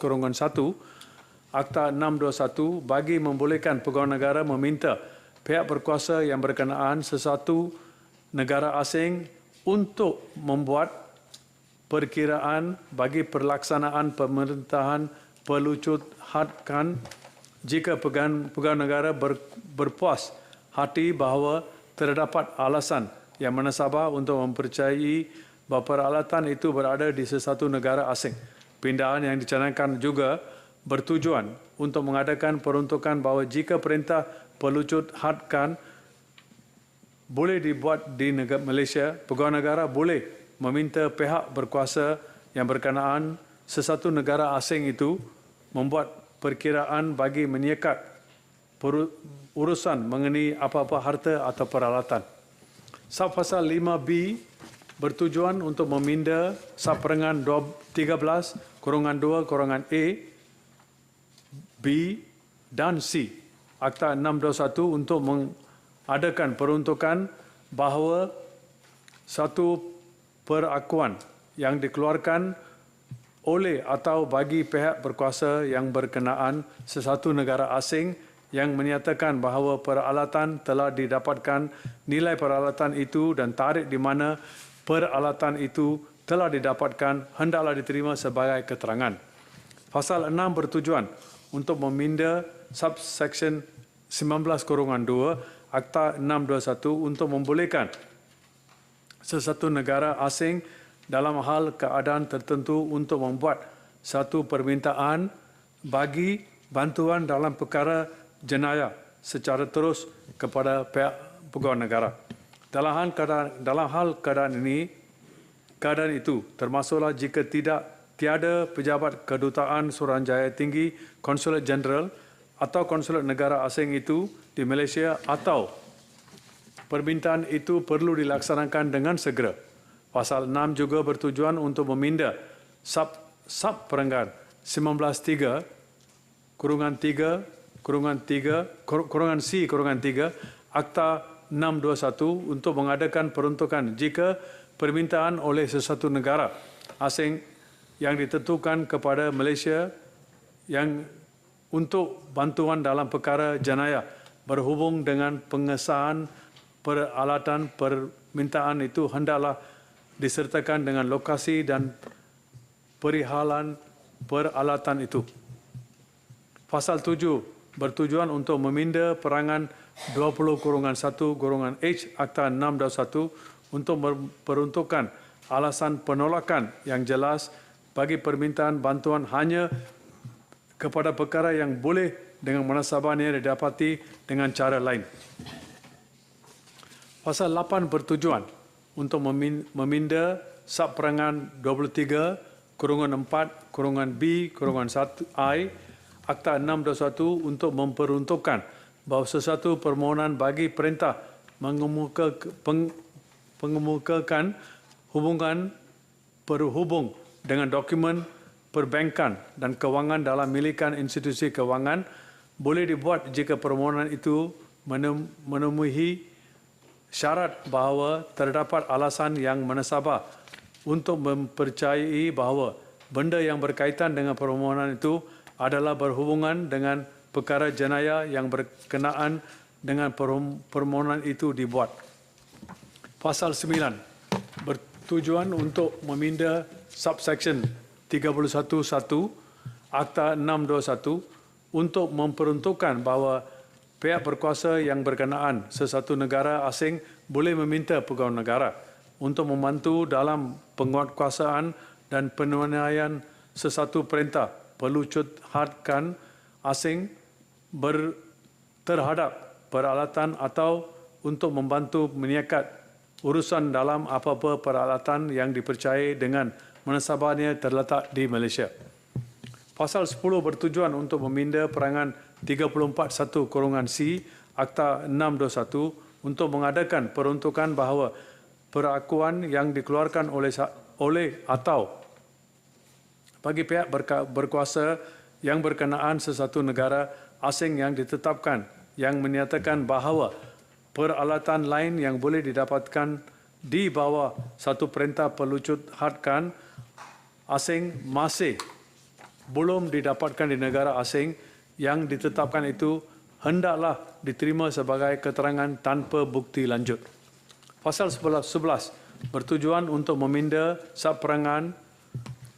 Akta 621 bagi membolehkan pegawai negara meminta pihak berkuasa yang berkenaan sesuatu negara asing untuk membuat perkiraan bagi pelaksanaan pemerintahan pelucut hadkan jika pegawai negara berpuas hati bahawa terdapat alasan yang menasabah untuk mempercayai bahawa peralatan itu berada di sesuatu negara asing. Pindahan yang dicanangkan juga bertujuan untuk mengadakan peruntukan bahawa jika perintah pelucut hadkan boleh dibuat di negara Malaysia, pegawai negara boleh meminta pihak berkuasa yang berkenaan sesuatu negara asing itu membuat perkiraan bagi menyekat urusan mengenai apa-apa harta atau peralatan. Subpasal 5(B) bertujuan untuk meminda subperangan 13(2)(A), B dan C Akta 621 untuk mengadakan peruntukan bahawa satu perakuan yang dikeluarkan oleh atau bagi pihak berkuasa yang berkenaan sesuatu negara asing yang menyatakan bahawa peralatan telah didapatkan nilai peralatan itu dan tarikh di mana peralatan itu telah didapatkan hendaklah diterima sebagai keterangan. Pasal 6 bertujuan untuk meminda subsection 19(2) Akta 621 untuk membolehkan sesuatu negara asing dalam hal keadaan tertentu untuk membuat satu permintaan bagi bantuan dalam perkara jenayah secara terus kepada pihak pegawai negara. Dalam hal keadaan itu termasuklah jika tiada pejabat kedutaan Suruhanjaya Tinggi, Konsulat Jeneral atau konsulat negara asing itu di Malaysia atau permintaan itu perlu dilaksanakan dengan segera. Pasal 6 juga bertujuan untuk meminda subperangan 19(3)(3)(C)(3) Akta 621 untuk mengadakan peruntukan jika permintaan oleh sesuatu negara asing yang ditentukan kepada Malaysia yang untuk bantuan dalam perkara jenayah berhubung dengan pengesahan peralatan permintaan itu hendaklah disertakan dengan lokasi dan perihalan peralatan itu. Pasal 7 bertujuan untuk meminda perangan 20(1)(H) Akta 621 untuk memperuntukkan alasan penolakan yang jelas bagi permintaan bantuan hanya kepada perkara yang boleh dengan munasabahnya didapati dengan cara lain. Pasal 8 bertujuan untuk meminda Subperangan 23/4/B/1I Akta 621 untuk memperuntukkan bahawa sesuatu permohonan bagi perintah mengemukakan hubungan berhubung dengan dokumen perbankan dan kewangan dalam milikan institusi kewangan boleh dibuat jika permohonan itu memenuhi syarat bahawa terdapat alasan yang menasabah untuk mempercayai bahawa benda yang berkaitan dengan permohonan itu adalah berhubungan dengan perkara jenayah yang berkenaan dengan permohonan itu dibuat. Pasal 9 bertujuan untuk meminda subsection 31(1) Akta 621 untuk memperuntukkan bahawa pihak berkuasa yang berkenaan sesuatu negara asing boleh meminta pegawai negara untuk membantu dalam penguatkuasaan dan penunaian sesuatu perintah pelucut hadkan asing terhadap peralatan atau untuk membantu menyiasat urusan dalam apa-apa peralatan yang dipercayai dengan menasabahnya terletak di Malaysia. Pasal 10 bertujuan untuk meminda perangan 34(1)(C) Akta 621 untuk mengadakan peruntukan bahawa perakuan yang dikeluarkan oleh atau bagi pihak berkuasa yang berkenaan sesuatu negara asing yang ditetapkan yang menyatakan bahawa peralatan lain yang boleh didapatkan di bawah satu perintah pelucut hadkan asing masih belum didapatkan di negara asing yang ditetapkan itu hendaklah diterima sebagai keterangan tanpa bukti lanjut. Pasal 11 bertujuan untuk meminda subperangan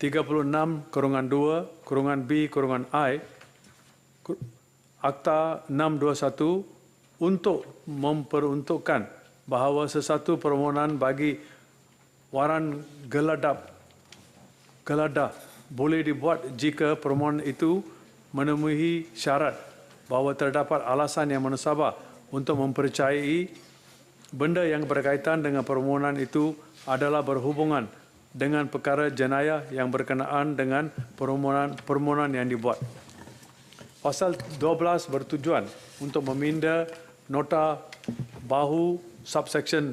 36(2)(B)(I Akta 621 untuk memperuntukkan bahawa sesuatu permohonan bagi waran geladah boleh dibuat jika permohonan itu memenuhi syarat bahawa terdapat alasan yang menasabah untuk mempercayai benda yang berkaitan dengan permohonan itu adalah berhubungan dengan perkara jenayah yang berkenaan dengan permohonan yang dibuat. Pasal 12 bertujuan untuk meminda nota bahu subsection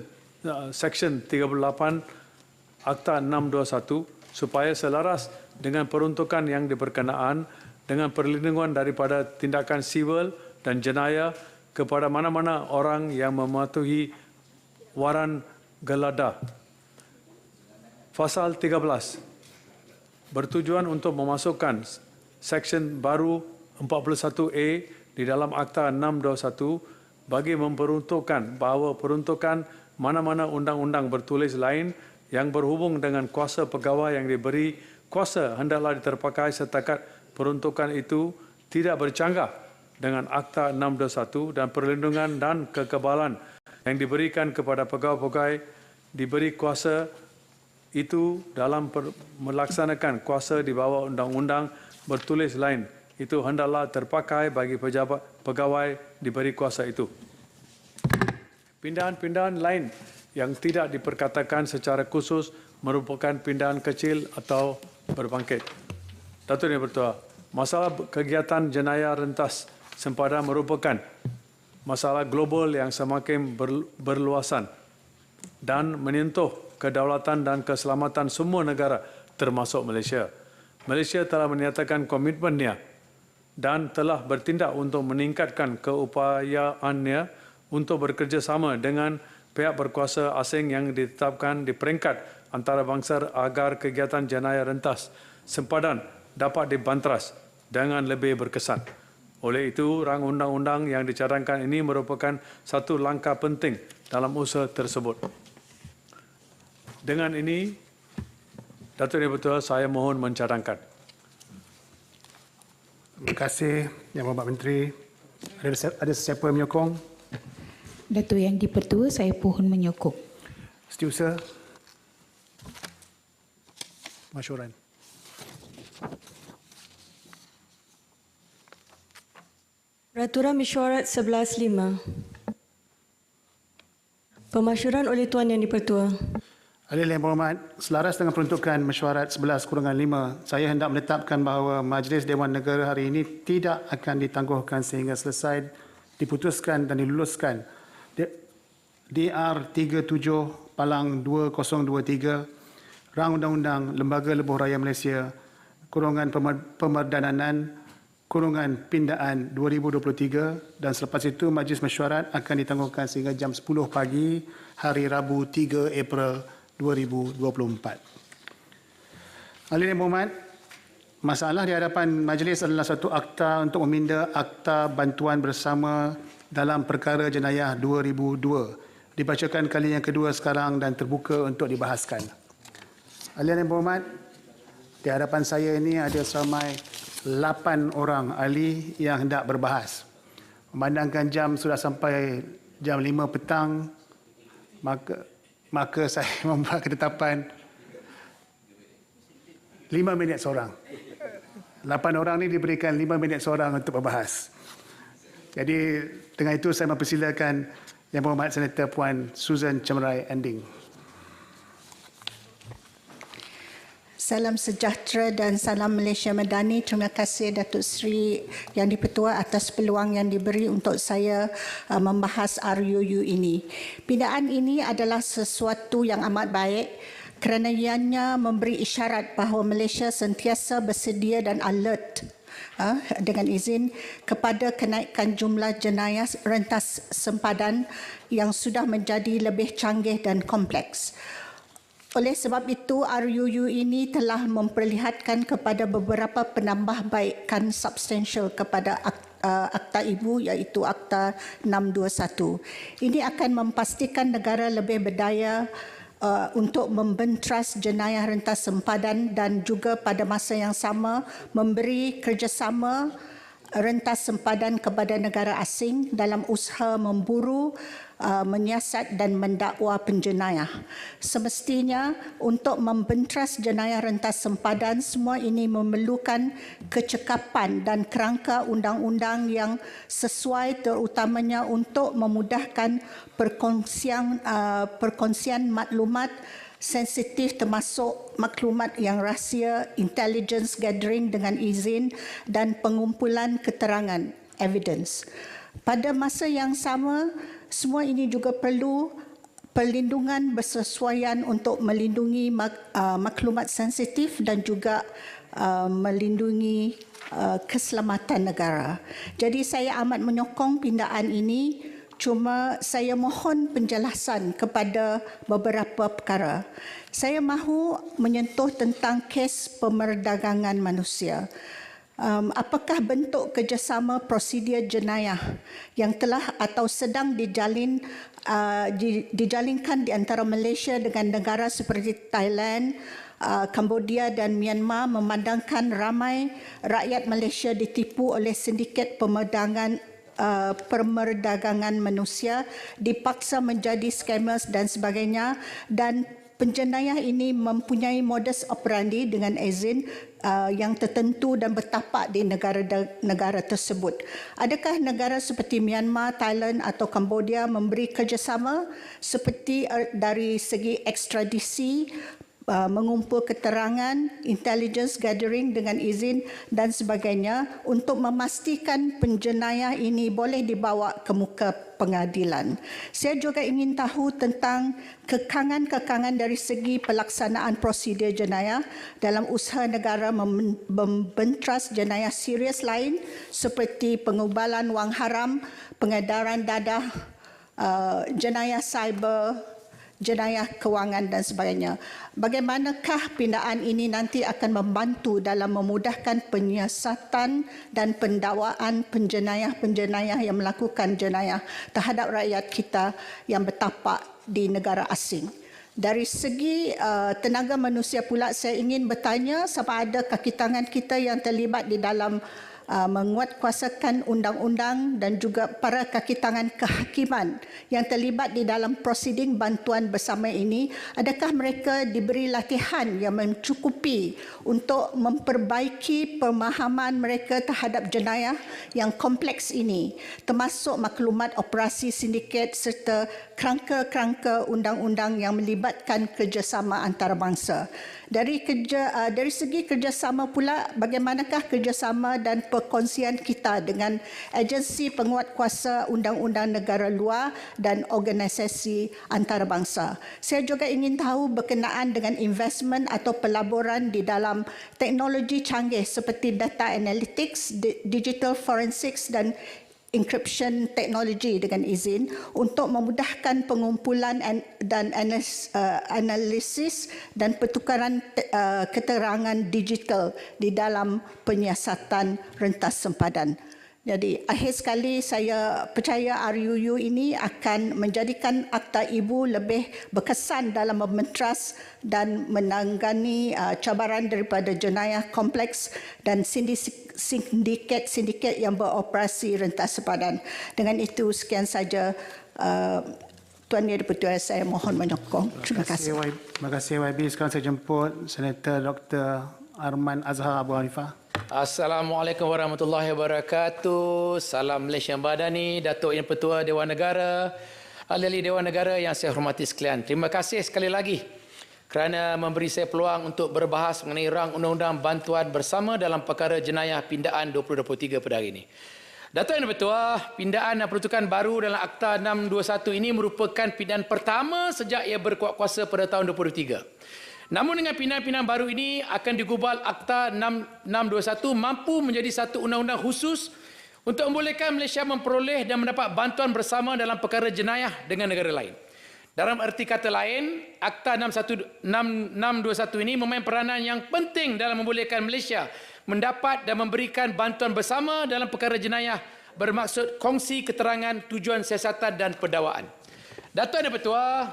section 38 Akta 621 supaya selaras dengan peruntukan yang diperkenaan dengan perlindungan daripada tindakan sivil dan jenayah kepada mana-mana orang yang mematuhi waran geladah. Pasal 13 bertujuan untuk memasukkan seksyen baru 41A di dalam Akta 621 bagi memperuntukkan bahawa peruntukan mana-mana undang-undang bertulis lain yang berhubung dengan kuasa pegawai yang diberi kuasa hendaklah diterpakai setakat peruntukan itu tidak bercanggah dengan Akta 621 dan perlindungan dan kekebalan yang diberikan kepada pegawai-pegawai diberi kuasa itu dalam melaksanakan kuasa di bawah undang-undang bertulis lain itu hendaklah terpakai bagi pejabat pegawai diberi kuasa itu. Pindahan-pindahan lain yang tidak diperkatakan secara khusus merupakan pindahan kecil atau berbangkit. Datuk Yang Bertuah, masalah kegiatan jenayah rentas sempadan merupakan masalah global yang semakin berluasan dan menyentuh kedaulatan dan keselamatan semua negara termasuk Malaysia. Malaysia telah menyatakan komitmennya dan telah bertindak untuk meningkatkan keupayaannya untuk bekerjasama dengan pihak berkuasa asing yang ditetapkan di peringkat antarabangsa agar kegiatan jenayah rentas sempadan dapat dibanteras dengan lebih berkesan. Oleh itu, rang undang-undang yang dicadangkan ini merupakan satu langkah penting dalam usaha tersebut. Dengan ini, Datuk Yang Bertuah, saya mohon mencadangkan. Terima kasih Yang Berhormat Menteri. Ada sesiapa menyokong? Datuk Yang di-Pertua, saya pohon menyokong. Setiausaha? Masyuran. Peraturan Mesyuarat 11.5. Pemasyuran oleh Tuan Yang di-Pertua. Ahli yang berhormat, selaras dengan peruntukan mesyuarat 11-5, saya hendak menetapkan bahawa Majlis Dewan Negara hari ini tidak akan ditangguhkan sehingga selesai diputuskan dan diluluskan DR 37/2023 Rang Undang-Undang Lembaga Lebuh Raya Malaysia Pemerdananan Pindaan 2023 dan selepas itu Majlis Mesyuarat akan ditangguhkan sehingga jam 10 pagi hari Rabu 3 April 2024. Ahli yang berhormat, masalah di hadapan majlis adalah satu akta untuk meminda akta bantuan bersama dalam perkara jenayah 2002. Dibacakan kali yang kedua sekarang dan terbuka untuk dibahaskan. Ahli yang berhormat, di hadapan saya ini ada seramai 8 orang ahli yang hendak berbahas. Memandangkan jam sudah sampai jam 5 petang, maka saya membuat ketetapan 5 minit seorang. 8 orang ini diberikan 5 minit seorang untuk berbahas. Jadi dengan itu saya mempersilakan Yang Berhormat Senator Puan Susan Cemrai Ending. Salam sejahtera dan salam Malaysia Madani. Terima kasih Datuk Seri Yang di-Pertua atas peluang yang diberi untuk saya membahas RUU ini. Pindaan ini adalah sesuatu yang amat baik kerana ianya memberi isyarat bahawa Malaysia sentiasa bersedia dan alert dengan izin kepada kenaikan jumlah jenayah rentas sempadan yang sudah menjadi lebih canggih dan kompleks. Oleh sebab itu, RUU ini telah memperlihatkan kepada beberapa penambahbaikan substansial kepada Akta Ibu iaitu Akta 621. Ini akan memastikan negara lebih berdaya untuk membentras jenayah rentas sempadan dan juga pada masa yang sama memberi kerjasama rentas sempadan kepada negara asing dalam usaha memburu, menyiasat dan mendakwa penjenayah. Semestinya untuk membentras jenayah rentas sempadan, semua ini memerlukan kecekapan dan kerangka undang-undang yang sesuai, terutamanya untuk memudahkan perkongsian maklumat sensitif termasuk maklumat yang rahsia, intelligence gathering dengan izin dan pengumpulan keterangan, evidence. Pada masa yang sama, semua ini juga perlu perlindungan bersesuaian untuk melindungi maklumat sensitif dan juga melindungi keselamatan negara. Jadi saya amat menyokong pindaan ini, cuma saya mohon penjelasan kepada beberapa perkara. Saya mahu menyentuh tentang kes pemerdagangan manusia. Apakah bentuk kerjasama prosedur jenayah yang telah atau sedang dijalinkan di antara Malaysia dengan negara seperti Thailand, Cambodia dan Myanmar memandangkan ramai rakyat Malaysia ditipu oleh sindiket pemerdagangan manusia, dipaksa menjadi scammers dan sebagainya, dan penjenayah ini mempunyai modus operandi dengan izin yang tertentu dan bertapak di negara tersebut. Adakah negara seperti Myanmar, Thailand atau Cambodia memberi kerjasama seperti dari segi ekstradisi, mengumpul keterangan, intelligence gathering dengan izin dan sebagainya untuk memastikan penjenayah ini boleh dibawa ke muka pengadilan. Saya juga ingin tahu tentang kekangan-kekangan dari segi pelaksanaan prosedur jenayah dalam usaha negara membentras jenayah serius lain seperti pengubalan wang haram, pengedaran dadah, jenayah cyber, jenayah kewangan dan sebagainya. Bagaimanakah pindaan ini nanti akan membantu dalam memudahkan penyiasatan dan pendakwaan penjenayah-penjenayah yang melakukan jenayah terhadap rakyat kita yang bertapak di negara asing? Dari segi tenaga manusia pula, saya ingin bertanya sama ada kaki tangan kita yang terlibat di dalam menguatkuasakan undang-undang dan juga para kaki tangan kehakiman yang terlibat di dalam prosiding bantuan bersama ini, adakah mereka diberi latihan yang mencukupi untuk memperbaiki pemahaman mereka terhadap jenayah yang kompleks ini, termasuk maklumat operasi sindiket serta kerangka-kerangka undang-undang yang melibatkan kerjasama antarabangsa. Dari segi kerjasama pula, bagaimanakah kerjasama dan perkongsian kita dengan agensi penguatkuasa undang-undang negara luar dan organisasi antarabangsa? Saya juga ingin tahu berkenaan dengan investment atau pelaburan di dalam teknologi canggih seperti data analytics, digital forensics dan encryption teknologi dengan izin untuk memudahkan pengumpulan dan analisis dan pertukaran keterangan digital di dalam penyiasatan rentas sempadan. Jadi akhir sekali saya percaya RUU ini akan menjadikan Akta Ibu lebih berkesan dalam mementras dan menangani cabaran daripada jenayah kompleks dan sindiket-sindiket yang beroperasi rentas sempadan. Dengan itu sekian saja Tuan Yang di-Pertua, saya mohon menyokong. Terima kasih. Terima kasih YB. Sekarang saya jemput Senator Dr. Arman Azhar Abu Hanifah. Assalamualaikum warahmatullahi wabarakatuh. Salam Malaysia Madani, Datuk Yang Pertua Dewan Negara, ahli-ahli Dewan Negara yang saya hormati sekalian. Terima kasih sekali lagi kerana memberi saya peluang untuk berbahas mengenai rang undang-undang bantuan bersama dalam perkara jenayah pindaan 2023 pada hari ini. Datuk Yang Pertua, pindaan dan peruntukan baru dalam Akta 621 ini merupakan pindaan pertama sejak ia berkuat kuasa pada tahun 2023. Namun dengan pindaan-pindaan baru ini akan digubal Akta 621 mampu menjadi satu undang-undang khusus untuk membolehkan Malaysia memperoleh dan mendapat bantuan bersama dalam perkara jenayah dengan negara lain. Dalam erti kata lain, Akta 621 ini memain peranan yang penting dalam membolehkan Malaysia mendapat dan memberikan bantuan bersama dalam perkara jenayah bermaksud kongsi keterangan tujuan siasatan dan pendakwaan. Datuk Yang Pertua,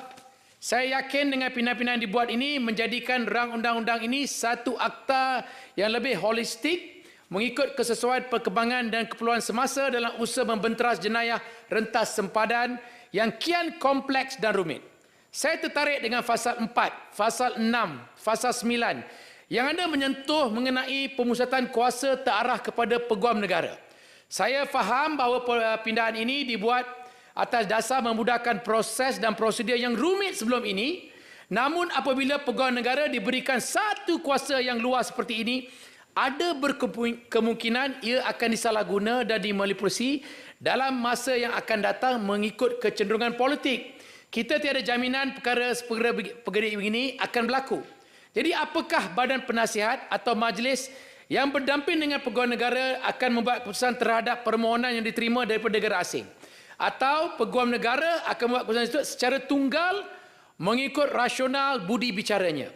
saya yakin dengan pindaan-pindaan yang dibuat ini menjadikan rang undang-undang ini satu akta yang lebih holistik mengikut kesesuaian perkembangan dan keperluan semasa dalam usaha membenteras jenayah rentas sempadan yang kian kompleks dan rumit. Saya tertarik dengan fasal 4, fasal 6, fasal 9 yang ada menyentuh mengenai pemusatan kuasa terarah kepada peguam negara. Saya faham bahawa pindaan ini dibuat atas dasar memudahkan proses dan prosedur yang rumit sebelum ini. Namun apabila peguam negara diberikan satu kuasa yang luas seperti ini, ada berkemungkinan ia akan disalahguna dan dimanipulasi dalam masa yang akan datang mengikut kecenderungan politik. Kita tiada jaminan perkara begini akan berlaku. Jadi apakah badan penasihat atau majlis yang berdamping dengan peguam negara akan membuat keputusan terhadap permohonan yang diterima daripada negara asing? Atau peguam negara akan membuat keputusan itu secara tunggal mengikut rasional budi bicaranya.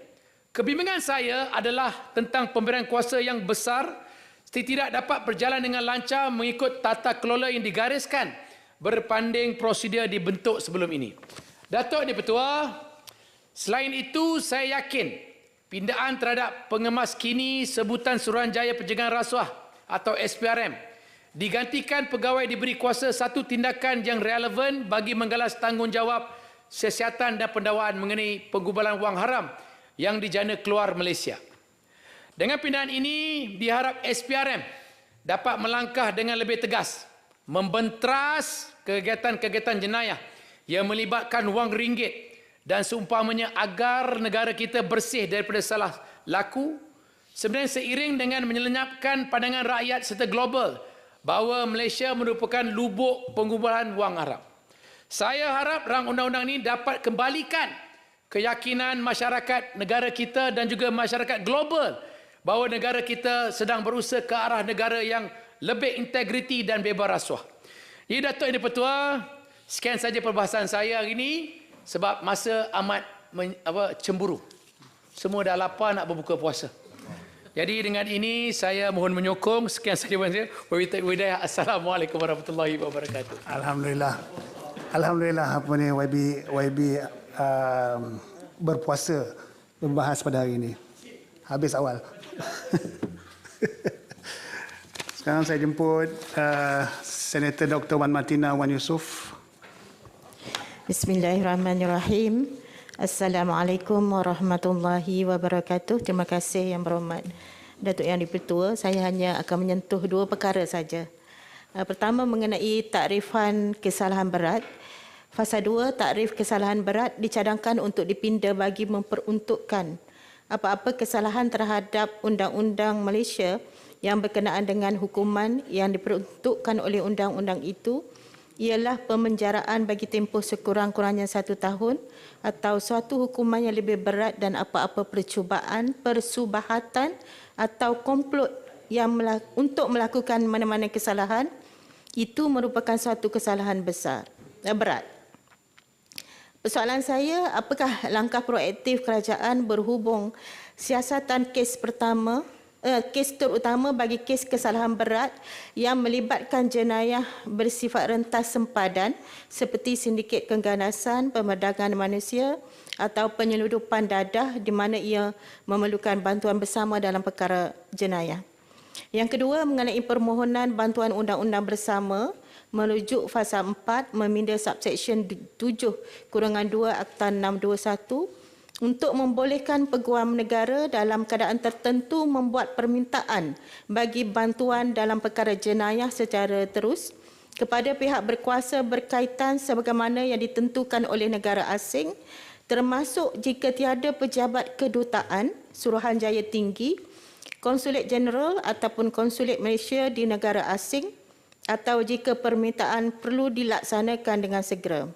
Kebimbangan saya adalah tentang pemberian kuasa yang besar tidak dapat berjalan dengan lancar mengikut tata kelola yang digariskan berbanding prosedur dibentuk sebelum ini. Datuk Yang Pertua, selain itu saya yakin pindaan terhadap pengemas kini sebutan Suruhanjaya Pencegahan Rasuah atau SPRM digantikan pegawai diberi kuasa satu tindakan yang relevan bagi menggalas tanggungjawab siasatan dan pendakwaan mengenai penggubalan wang haram yang dijana keluar Malaysia. Dengan pindaan ini diharap SPRM dapat melangkah dengan lebih tegas membenteras kegiatan-kegiatan jenayah yang melibatkan wang ringgit dan seumpamanya agar negara kita bersih daripada salah laku. Sebenarnya seiring dengan menyelenyapkan pandangan rakyat serta global bahawa Malaysia merupakan lubuk penggubalan wang haram. Saya harap rang undang-undang ini dapat kembalikan keyakinan masyarakat negara kita dan juga masyarakat global bahawa negara kita sedang berusaha ke arah negara yang lebih integriti dan bebas rasuah. Jadi Datuk Yang Pertua, sekian saja perbahasan saya hari ini sebab masa amat cemburu. Semua dah lapar nak berbuka puasa. Jadi dengan ini saya mohon menyokong. Sekian saja saya. Assalamualaikum warahmatullahi wabarakatuh. Alhamdulillah. Alhamdulillah YB berpuasa membahas pada hari ini. Habis awal. Sekarang saya jemput Senator Dr. Wan Martina Wan Yusof. Bismillahirrahmanirrahim. Assalamualaikum warahmatullahi wabarakatuh. Terima kasih Yang Berhormat Datuk Yang Dipertua. Saya hanya akan menyentuh dua perkara saja. Pertama mengenai takrifan kesalahan berat. Fasa 2, takrif kesalahan berat dicadangkan untuk dipinda bagi memperuntukkan apa-apa kesalahan terhadap Undang-Undang Malaysia yang berkenaan dengan hukuman yang diperuntukkan oleh undang-undang itu ialah pemenjaraan bagi tempoh sekurang-kurangnya 1 tahun atau suatu hukuman yang lebih berat dan apa-apa percubaan, persubahatan atau komplot yang untuk melakukan mana-mana kesalahan itu merupakan suatu kesalahan berat. Persoalan saya, apakah langkah proaktif kerajaan berhubung siasatan kes terutama bagi kes kesalahan berat yang melibatkan jenayah bersifat rentas sempadan seperti sindiket keganasan, pemerdagangan manusia atau penyeludupan dadah di mana ia memerlukan bantuan bersama dalam perkara jenayah. Yang kedua, mengenai permohonan bantuan undang-undang bersama merujuk fasa 4 meminda subsection 7/2 Akta 621 untuk membolehkan peguam negara dalam keadaan tertentu membuat permintaan bagi bantuan dalam perkara jenayah secara terus kepada pihak berkuasa berkaitan sebagaimana yang ditentukan oleh negara asing, termasuk jika tiada pejabat kedutaan, Suruhanjaya Tinggi, Konsulat Jeneral ataupun Konsulat Malaysia di negara asing atau jika permintaan perlu dilaksanakan dengan segera.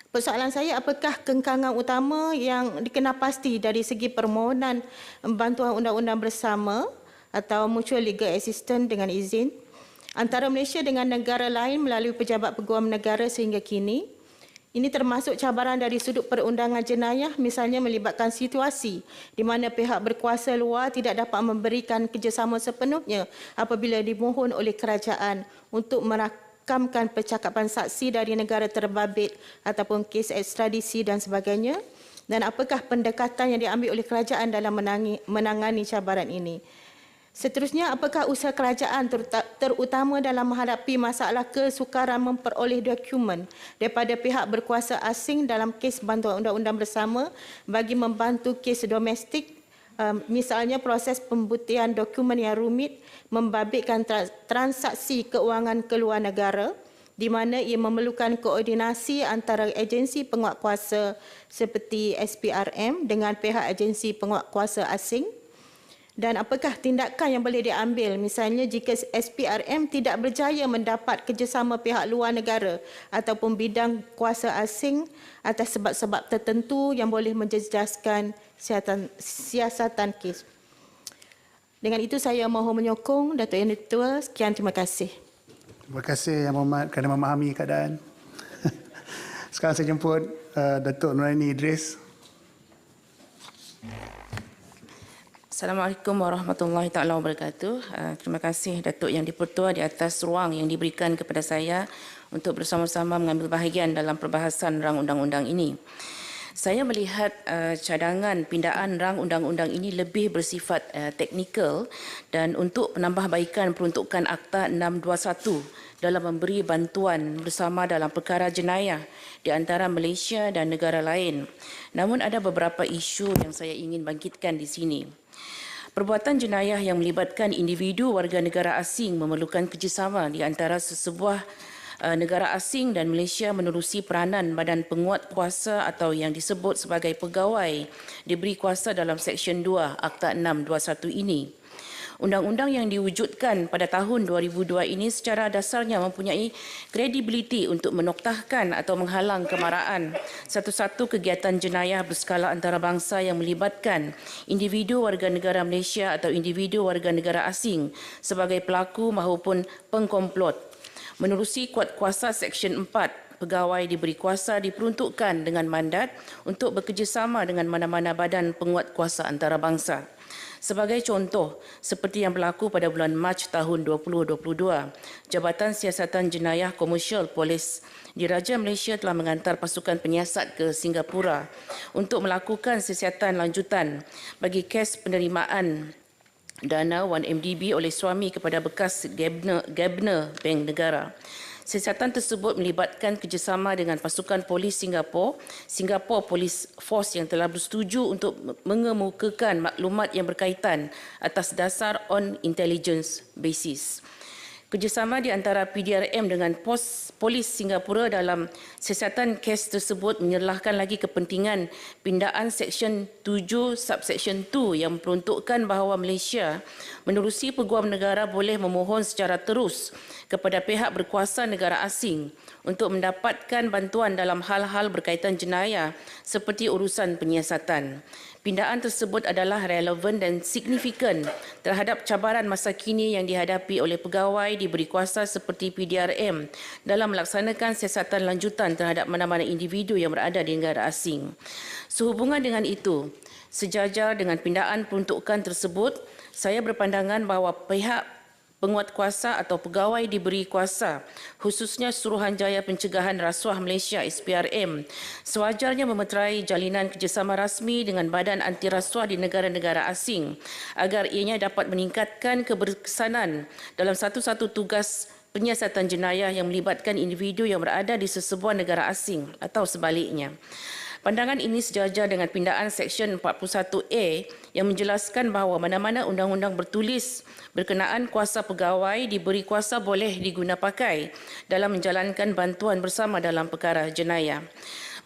Persoalan saya, apakah kengkangan utama yang dikenapasti dari segi permohonan bantuan undang-undang bersama atau mutual legal assistance dengan izin antara Malaysia dengan negara lain melalui pejabat peguam negara sehingga kini? Ini termasuk cabaran dari sudut perundangan jenayah, misalnya melibatkan situasi di mana pihak berkuasa luar tidak dapat memberikan kerjasama sepenuhnya apabila dimohon oleh kerajaan untuk merakamkan percakapan saksi dari negara terbabit ataupun kes ekstradisi dan sebagainya. Dan apakah pendekatan yang diambil oleh kerajaan dalam menangani cabaran ini? Seterusnya, apakah usaha kerajaan terutama dalam menghadapi masalah kesukaran memperoleh dokumen daripada pihak berkuasa asing dalam kes bantuan undang-undang bersama bagi membantu kes domestik, misalnya proses pembuktian dokumen yang rumit, membabitkan transaksi keuangan keluar negara di mana ia memerlukan koordinasi antara agensi penguatkuasa seperti SPRM dengan pihak agensi penguatkuasa asing? Dan apakah tindakan yang boleh diambil misalnya jika SPRM tidak berjaya mendapat kerjasama pihak luar negara ataupun bidang kuasa asing atas sebab-sebab tertentu yang boleh menjejaskan siasatan kes. Dengan itu saya mohon menyokong Datuk Yang Dipertua. Sekian, terima kasih. Terima kasih Yang Berhormat kerana memahami keadaan. Sekarang saya jemput Datuk Nuraini Idris. Assalamualaikum warahmatullahi taala wabarakatuh. Terima kasih Datuk Yang Dipertua di atas ruang yang diberikan kepada saya untuk bersama-sama mengambil bahagian dalam perbahasan rang undang-undang ini. Saya melihat cadangan pindaan rang undang-undang ini lebih bersifat teknikal dan untuk penambahbaikan peruntukan Akta 621 dalam memberi bantuan bersama dalam perkara jenayah di antara Malaysia dan negara lain. Namun ada beberapa isu yang saya ingin bangkitkan di sini. Perbuatan jenayah yang melibatkan individu warga negara asing memerlukan kerjasama di antara sesebuah negara asing dan Malaysia menerusi peranan badan penguat kuasa atau yang disebut sebagai pegawai diberi kuasa dalam Seksyen 2 Akta 621 ini. Undang-undang yang diwujudkan pada tahun 2002 ini secara dasarnya mempunyai kredibiliti untuk menoktahkan atau menghalang kemarahan satu-satu kegiatan jenayah berskala antarabangsa yang melibatkan individu warga negara Malaysia atau individu warga negara asing sebagai pelaku maupun pengkomplot. Menerusi kuat kuasa Seksyen 4, pegawai diberi kuasa diperuntukkan dengan mandat untuk bekerjasama dengan mana-mana badan penguat kuasa antarabangsa. Sebagai contoh, seperti yang berlaku pada bulan Mac tahun 2022, Jabatan Siasatan Jenayah Komersial Polis Diraja Malaysia telah mengantar pasukan penyiasat ke Singapura untuk melakukan siasatan lanjutan bagi kes penerimaan dana 1MDB oleh suami kepada bekas Gabner Bank Negara. Siasatan tersebut melibatkan kerjasama dengan pasukan polis Singapore Police Force yang telah bersetuju untuk mengemukakan maklumat yang berkaitan atas dasar on intelligence basis. Kerjasama di antara PDRM dengan Polis Singapura dalam siasatan kes tersebut menyerlahkan lagi kepentingan pindaan Seksyen 7 Subseksyen 2 yang memperuntukkan bahawa Malaysia menerusi peguam negara boleh memohon secara terus kepada pihak berkuasa negara asing untuk mendapatkan bantuan dalam hal-hal berkaitan jenayah seperti urusan penyiasatan. Pindaan tersebut adalah relevan dan signifikan terhadap cabaran masa kini yang dihadapi oleh pegawai diberi kuasa seperti PDRM dalam melaksanakan siasatan lanjutan terhadap mana-mana individu yang berada di negara asing. Sehubungan dengan itu, sejajar dengan pindaan peruntukan tersebut, saya berpandangan bahawa pihak penguatkuasa atau pegawai diberi kuasa, khususnya Suruhanjaya Pencegahan Rasuah Malaysia SPRM, sewajarnya memeterai jalinan kerjasama rasmi dengan badan anti rasuah di negara-negara asing agar ianya dapat meningkatkan keberkesanan dalam satu-satu tugas penyiasatan jenayah yang melibatkan individu yang berada di sesebuah negara asing atau sebaliknya. Pandangan ini sejajar dengan pindaan Seksyen 41A yang menjelaskan bahawa mana-mana undang-undang bertulis berkenaan kuasa pegawai diberi kuasa boleh digunapakai dalam menjalankan bantuan bersama dalam perkara jenayah.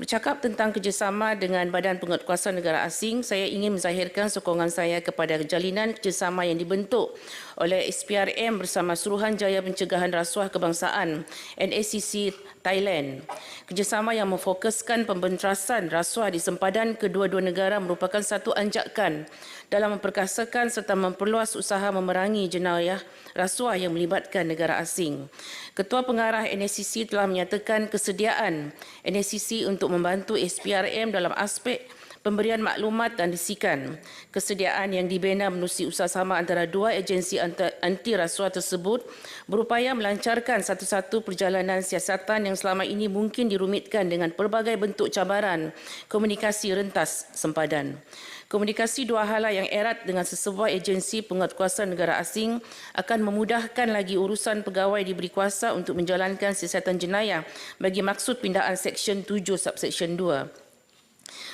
Bercakap tentang kerjasama dengan Badan Penguatkuasa Negara Asing, saya ingin menzahirkan sokongan saya kepada jalinan kerjasama yang dibentuk oleh SPRM bersama Suruhanjaya Pencegahan Rasuah Kebangsaan NACC Thailand. Kerjasama yang memfokuskan pembenterasan rasuah di sempadan kedua-dua negara merupakan satu anjakan dalam memperkasakan serta memperluas usaha memerangi jenayah rasuah yang melibatkan negara asing. Ketua Pengarah NACC telah menyatakan kesediaan NACC untuk membantu SPRM dalam aspek pemberian maklumat dan risikan. Kesediaan yang dibina menerusi usaha-sama antara dua agensi anti rasuah tersebut berupaya melancarkan satu-satu perjalanan siasatan yang selama ini mungkin dirumitkan dengan pelbagai bentuk cabaran komunikasi rentas sempadan. Komunikasi dua hala yang erat dengan sesebuah agensi penguatkuasa negara asing akan memudahkan lagi urusan pegawai diberi kuasa untuk menjalankan siasatan jenayah bagi maksud pindaan Seksyen 7 Subseksyen 2.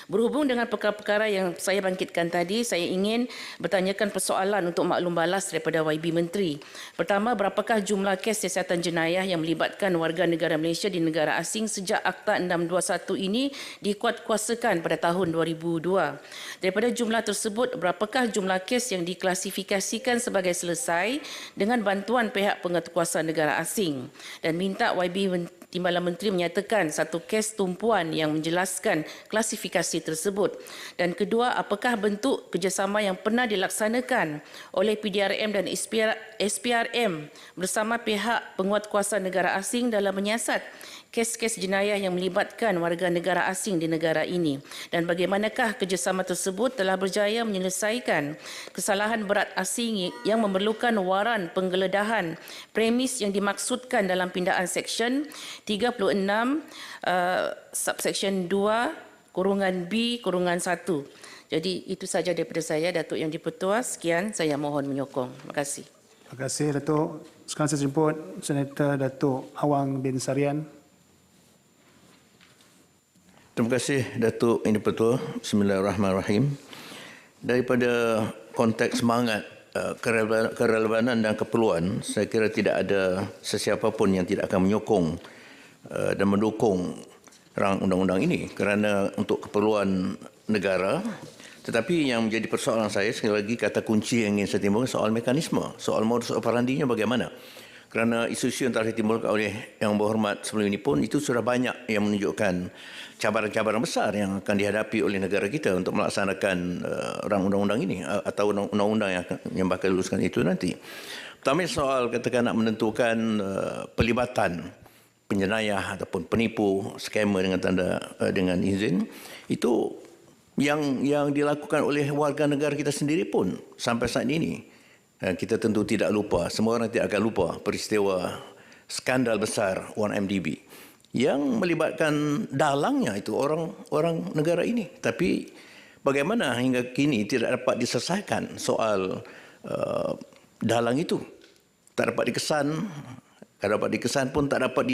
Berhubung dengan perkara-perkara yang saya bangkitkan tadi, saya ingin bertanyakan persoalan untuk maklum balas daripada YB Menteri. Pertama, berapakah jumlah kes siasatan jenayah yang melibatkan warga negara Malaysia di negara asing sejak Akta 621 ini dikuatkuasakan pada tahun 2002? Daripada jumlah tersebut, berapakah jumlah kes yang diklasifikasikan sebagai selesai dengan bantuan pihak penguatkuasa negara asing? Dan minta YB Timbalan Menteri menyatakan satu kes tumpuan yang menjelaskan klasifikasi tersebut. Dan kedua, apakah bentuk kerjasama yang pernah dilaksanakan oleh PDRM dan SPRM bersama pihak penguatkuasa negara asing dalam menyiasat kes-kes jenayah yang melibatkan warga negara asing di negara ini, dan bagaimanakah kerjasama tersebut telah berjaya menyelesaikan kesalahan berat asing yang memerlukan waran penggeledahan premis yang dimaksudkan dalam pindaan Seksyen 36 Subseksyen 2 (B)(1). Jadi itu saja daripada saya, Datuk Yang di-Pertua. Sekian, saya mohon menyokong. Terima kasih. Terima kasih, Datuk. Sekarang saya jemput Senator Datuk Awang bin Sarian. Terima kasih Datuk Yang di-Pertua. Bismillahirrahmanirrahim. Daripada konteks semangat, kerelevanan dan keperluan, saya kira tidak ada sesiapa pun yang tidak akan menyokong dan mendukung rang undang-undang ini kerana untuk keperluan negara. Tetapi yang menjadi persoalan saya, sekali lagi kata kunci yang ingin saya timbulkan, soal mekanisme, soal modus operandinya bagaimana. Kerana isu-isu yang telah ditimbulkan oleh Yang Berhormat sebelum ini pun itu sudah banyak yang menunjukkan cabaran-cabaran besar yang akan dihadapi oleh negara kita untuk melaksanakan rang undang-undang ini atau undang-undang yang bakal diluluskan itu nanti. Pertama soal katakan nak menentukan pelibatan penjenayah ataupun penipu, skamer dengan izin, itu yang dilakukan oleh warga negara kita sendiri pun sampai saat ini. Kita tentu tidak lupa, semua orang tidak akan lupa peristiwa skandal besar 1MDB yang melibatkan dalangnya itu orang negara ini. Tapi bagaimana hingga kini tidak dapat diselesaikan soal dalang itu. Tak dapat dikesan, kalau dapat dikesan pun tak dapat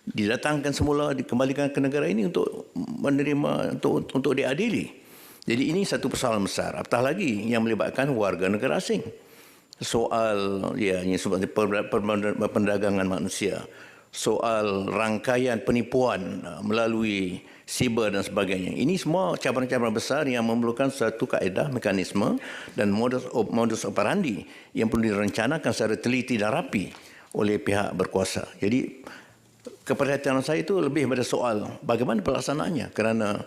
didatangkan semula, dikembalikan ke negara ini untuk menerima, untuk diadili. Jadi ini satu persoalan besar. Apatah lagi yang melibatkan warga negara asing. Soal yang seperti perdagangan manusia, soal rangkaian penipuan melalui siber dan sebagainya. Ini semua cabaran-cabaran besar yang memerlukan satu kaedah, mekanisme dan modus operandi yang perlu direncanakan secara teliti dan rapi oleh pihak berkuasa. Jadi keperhatian saya itu lebih pada soal bagaimana pelaksanaannya, kerana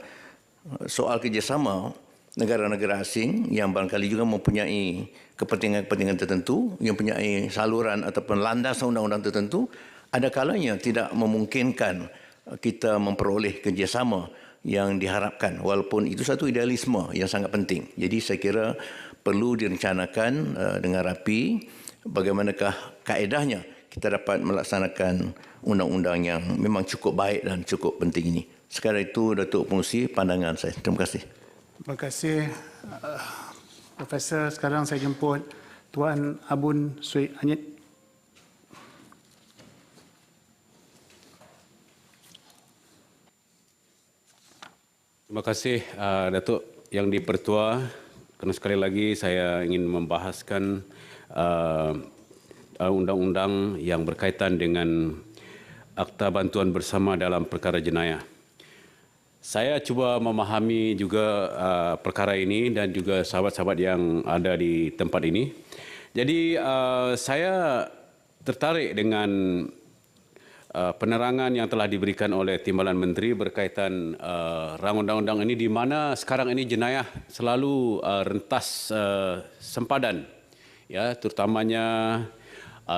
soal kerjasama negara-negara asing yang barangkali juga mempunyai kepentingan-kepentingan tertentu, yang mempunyai saluran ataupun landasan undang-undang tertentu, ada kalanya tidak memungkinkan kita memperoleh kerjasama yang diharapkan, walaupun itu satu idealisme yang sangat penting. Jadi saya kira perlu direncanakan dengan rapi bagaimanakah kaedahnya kita dapat melaksanakan undang-undang yang memang cukup baik dan cukup penting ini. Sekarang itu Datuk Pengerusi pandangan saya. Terima kasih. Terima kasih Profesor. Sekarang saya jemput Tuan Abun Sui Anyit. Terima kasih Datuk Yang di-Pertua, kerana sekali lagi saya ingin membahaskan undang-undang yang berkaitan dengan Akta Bantuan Bersama dalam perkara jenayah. Saya cuba memahami juga perkara ini dan juga sahabat-sahabat yang ada di tempat ini. Jadi saya tertarik dengan penerangan yang telah diberikan oleh Timbalan Menteri berkaitan rang undang-undang ini, di mana sekarang ini jenayah selalu rentas sempadan, ya, terutamanya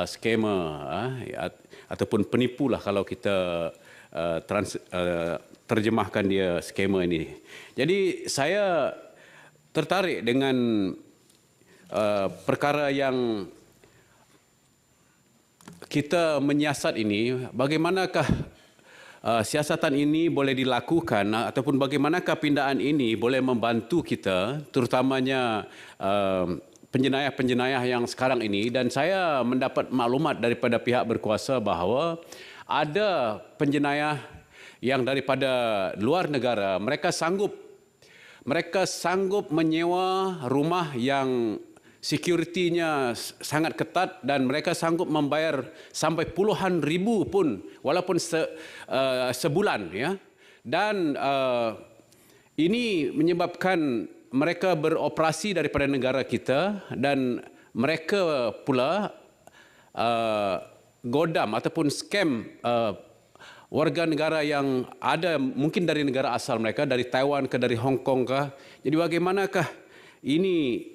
skema ataupun penipu lah kalau kita terjemahkan dia skema ini. Jadi saya tertarik dengan perkara yang kita menyiasat ini, bagaimanakah siasatan ini boleh dilakukan ataupun bagaimanakah pindaan ini boleh membantu kita, terutamanya penjenayah-penjenayah yang sekarang ini. Dan saya mendapat maklumat daripada pihak berkuasa bahawa ada penjenayah yang daripada luar negara, mereka sanggup menyewa rumah yang sekuritinya sangat ketat dan mereka sanggup membayar sampai puluhan ribu pun walaupun sebulan, ya. Dan ini menyebabkan mereka beroperasi daripada negara kita dan mereka pula godam ataupun scam warga negara yang ada mungkin dari negara asal mereka, dari Taiwan ke dari Hong Kong kah. Jadi bagaimanakah ini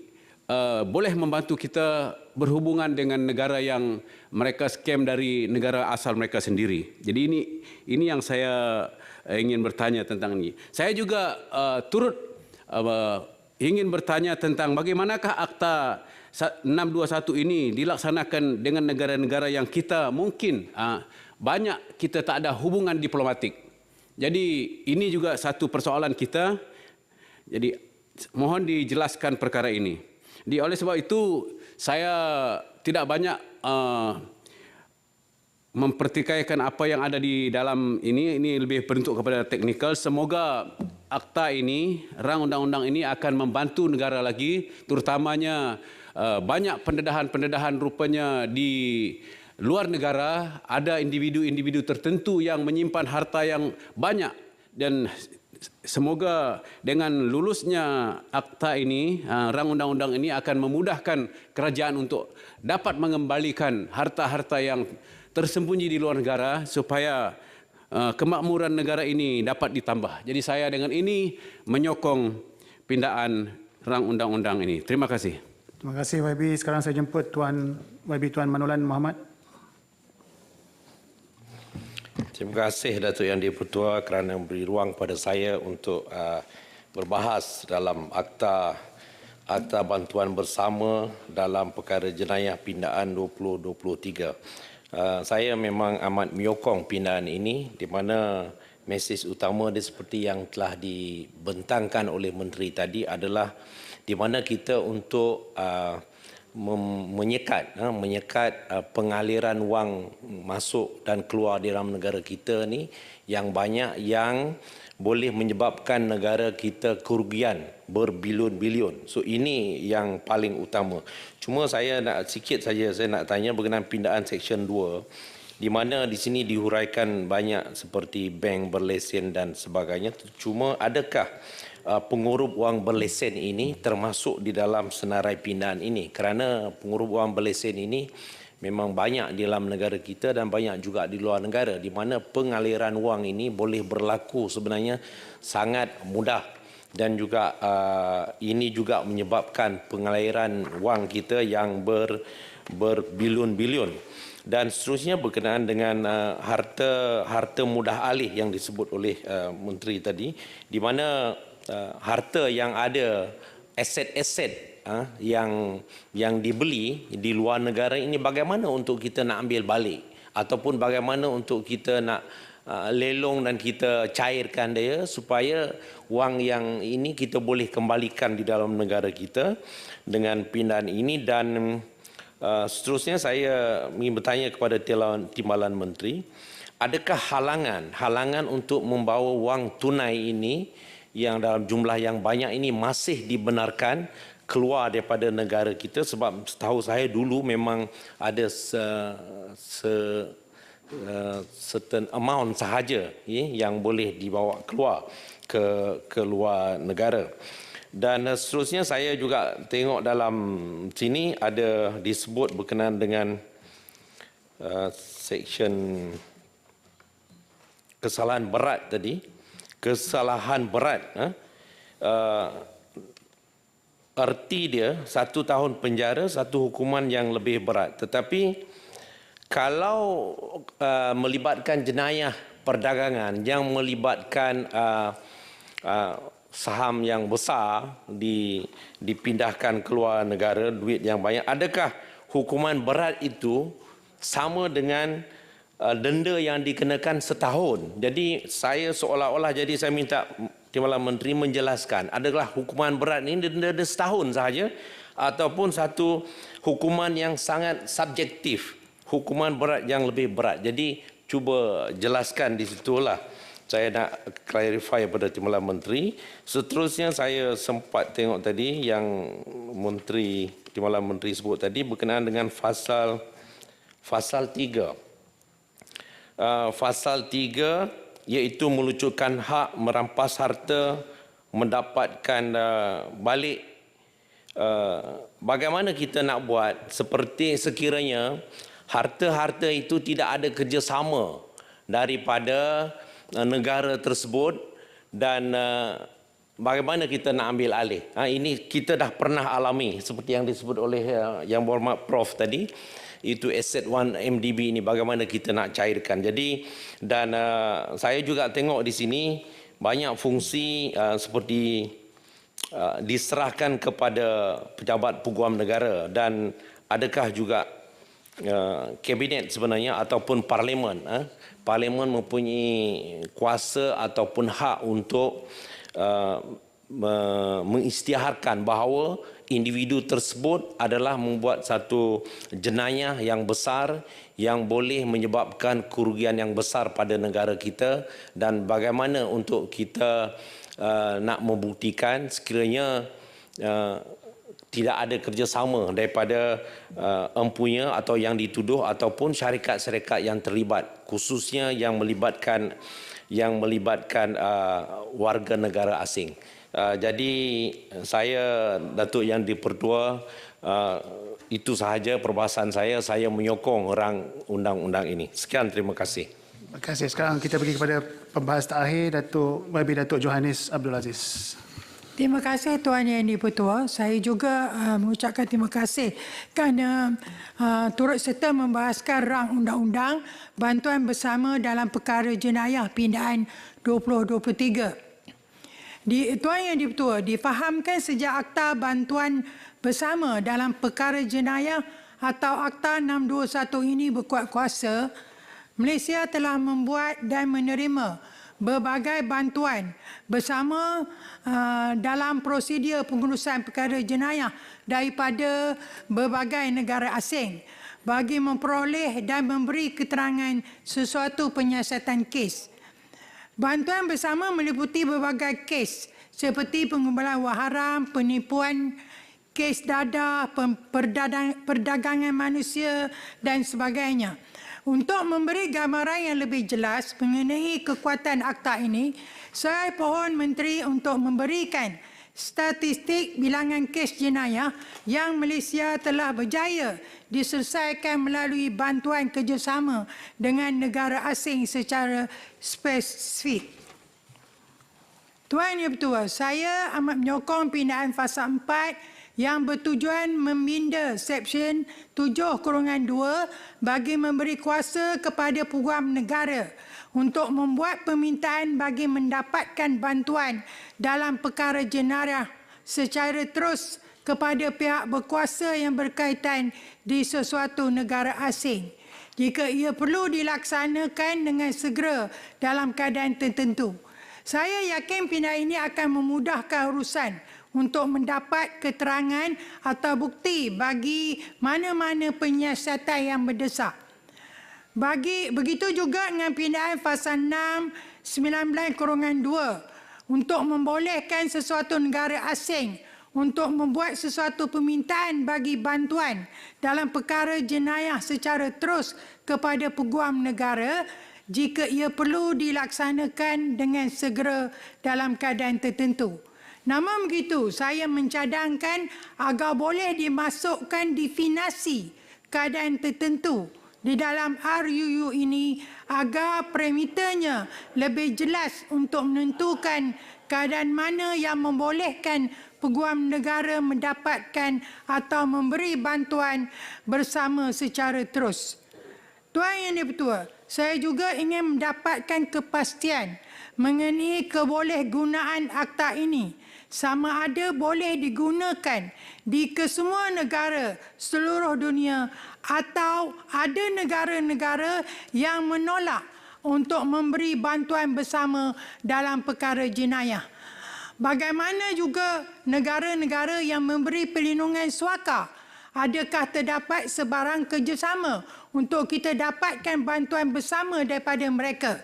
boleh membantu kita berhubungan dengan negara yang mereka scam dari negara asal mereka sendiri. Jadi ini yang saya ingin bertanya tentang ini. Saya juga turut ingin bertanya tentang bagaimanakah Akta 621 ini dilaksanakan dengan negara-negara yang kita mungkin banyak kita tak ada hubungan diplomatik. Jadi ini juga satu persoalan kita. Jadi mohon dijelaskan perkara ini. Oleh sebab itu saya tidak banyak mempertikaikan apa yang ada di dalam ini lebih bentuk kepada teknikal. Semoga akta ini, rang undang-undang ini akan membantu negara lagi, terutamanya banyak pendedahan-pendedahan rupanya di luar negara, ada individu-individu tertentu yang menyimpan harta yang banyak, dan semoga dengan lulusnya akta ini, rang undang-undang ini akan memudahkan kerajaan untuk dapat mengembalikan harta-harta yang tersembunyi di luar negara supaya kemakmuran negara ini dapat ditambah. Jadi saya dengan ini menyokong pindaan rang undang-undang ini. Terima kasih. Terima kasih YB. Sekarang saya jemput Tuan Manolan Muhammad. Terima kasih Datuk Yang di-Pertua kerana memberi ruang kepada saya untuk berbahas dalam akta bantuan bersama dalam perkara jenayah pindaan 2023. Saya memang amat menyokong pindaan ini, di mana mesej utama dia seperti yang telah dibentangkan oleh Menteri tadi adalah di mana kita untuk menyekat pengaliran wang masuk dan keluar di dalam negara kita ni yang banyak yang boleh menyebabkan negara kita kerugian berbilion-bilion. So ini yang paling utama. Cuma saya nak sikit saja saya nak tanya berkenaan pindaan Seksyen 2 di mana di sini dihuraikan banyak seperti bank berlesen dan sebagainya. Cuma adakah pengurup wang berlesen ini termasuk di dalam senarai pindaan ini? Kerana pengurup wang berlesen ini memang banyak di dalam negara kita dan banyak juga di luar negara di mana pengaliran wang ini boleh berlaku sebenarnya sangat mudah dan juga ini juga menyebabkan pengaliran wang kita yang berbilion-bilion. Dan seterusnya berkenaan dengan harta mudah alih yang disebut oleh Menteri tadi di mana harta yang ada aset-aset yang dibeli di luar negara ini bagaimana untuk kita nak ambil balik ataupun bagaimana untuk kita nak lelong dan kita cairkan dia supaya wang yang ini kita boleh kembalikan di dalam negara kita dengan pindaan ini. Dan seterusnya saya ingin bertanya kepada Timbalan Menteri, adakah halangan untuk membawa wang tunai ini yang dalam jumlah yang banyak ini masih dibenarkan keluar daripada negara kita? Sebab setahu saya dulu memang ada certain amount sahaja yang boleh dibawa keluar ke luar negara. Dan seterusnya saya juga tengok dalam sini ada disebut berkenaan dengan seksyen kesalahan berat tadi. Kesalahan berat, erti dia 1 tahun penjara, satu hukuman yang lebih berat. Tetapi kalau melibatkan jenayah perdagangan yang melibatkan saham yang besar dipindahkan keluar negara, duit yang banyak, adakah hukuman berat itu sama dengan denda yang dikenakan setahun? Jadi saya seolah-olah saya minta Timbalan Menteri menjelaskan, adakah hukuman berat ini denda setahun sahaja ataupun satu hukuman yang sangat subjektif, hukuman berat yang lebih berat. Jadi cuba jelaskan di situlah saya nak clarify pada Timbalan Menteri. Seterusnya saya sempat tengok tadi yang Timbalan Menteri sebut tadi berkenaan dengan pasal 3. Pasal 3 iaitu melucutkan hak merampas harta, mendapatkan balik. Bagaimana kita nak buat seperti sekiranya harta-harta itu tidak ada kerjasama daripada negara tersebut dan bagaimana kita nak ambil alih? Ini kita dah pernah alami seperti yang disebut oleh Yang Berhormat Prof tadi. Itu Asset One MDB ini bagaimana kita nak cairkan. Jadi dan saya juga tengok di sini banyak fungsi seperti diserahkan kepada pejabat peguam negara dan adakah juga kabinet sebenarnya ataupun parlimen parlimen mempunyai kuasa ataupun hak untuk mengisytiharkan bahawa individu tersebut adalah membuat satu jenayah yang besar yang boleh menyebabkan kerugian yang besar pada negara kita dan bagaimana untuk kita nak membuktikan sekiranya tidak ada kerjasama daripada empunya atau yang dituduh ataupun syarikat-syarikat yang terlibat, khususnya yang melibatkan warga negara asing. Jadi saya, Datuk Yang di-Pertua, itu sahaja perbahasan saya menyokong rang undang-undang ini. Sekian, terima kasih. Terima kasih. Sekarang kita pergi kepada pembahas terakhir, Datuk Johannes Abdul Aziz. Terima kasih Tuan Yang di-Pertua. Saya juga mengucapkan terima kasih kerana turut serta membahaskan rang undang-undang bantuan bersama dalam perkara jenayah pindaan 2023. Tuan Yang di-Pertua, difahamkan sejak Akta Bantuan Bersama dalam Perkara Jenayah atau Akta 621 ini berkuat kuasa, Malaysia telah membuat dan menerima berbagai bantuan bersama dalam prosedur pengurusan perkara jenayah daripada berbagai negara asing bagi memperoleh dan memberi keterangan sesuatu penyiasatan kes. Bantuan bersama meliputi berbagai kes seperti pengumpulan wang haram, penipuan, kes dadah, perdagangan manusia dan sebagainya. Untuk memberi gambaran yang lebih jelas mengenai kekuatan akta ini, saya pohon Menteri untuk memberikan statistik bilangan kes jenayah yang Malaysia telah berjaya diselesaikan melalui bantuan kerjasama dengan negara asing secara spesifik. Tuan Yang Bertuah, saya amat menyokong pindaan fasa 4 yang bertujuan meminda Seksyen 7/2 bagi memberi kuasa kepada peguam negara untuk membuat permintaan bagi mendapatkan bantuan dalam perkara jenayah secara terus kepada pihak berkuasa yang berkaitan di sesuatu negara asing jika ia perlu dilaksanakan dengan segera dalam keadaan tertentu. Saya yakin pindaan ini akan memudahkan urusan untuk mendapat keterangan atau bukti bagi mana-mana penyiasatan yang mendesak. Begitu juga dengan pindaan fasa 6/19/2 untuk membolehkan sesuatu negara asing untuk membuat sesuatu permintaan bagi bantuan dalam perkara jenayah secara terus kepada peguam negara jika ia perlu dilaksanakan dengan segera dalam keadaan tertentu. Namun begitu, saya mencadangkan agar boleh dimasukkan definisi keadaan tertentu di dalam RUU ini agar parameternya lebih jelas untuk menentukan keadaan mana yang membolehkan peguam negara mendapatkan atau memberi bantuan bersama secara terus. Tuan Yang Dipertua, saya juga ingin mendapatkan kepastian mengenai kebolehgunaan akta ini sama ada boleh digunakan di kesemua negara seluruh dunia atau ada negara-negara yang menolak untuk memberi bantuan bersama dalam perkara jenayah. Bagaimana juga negara-negara yang memberi perlindungan suaka? Adakah terdapat sebarang kerjasama untuk kita dapatkan bantuan bersama daripada mereka?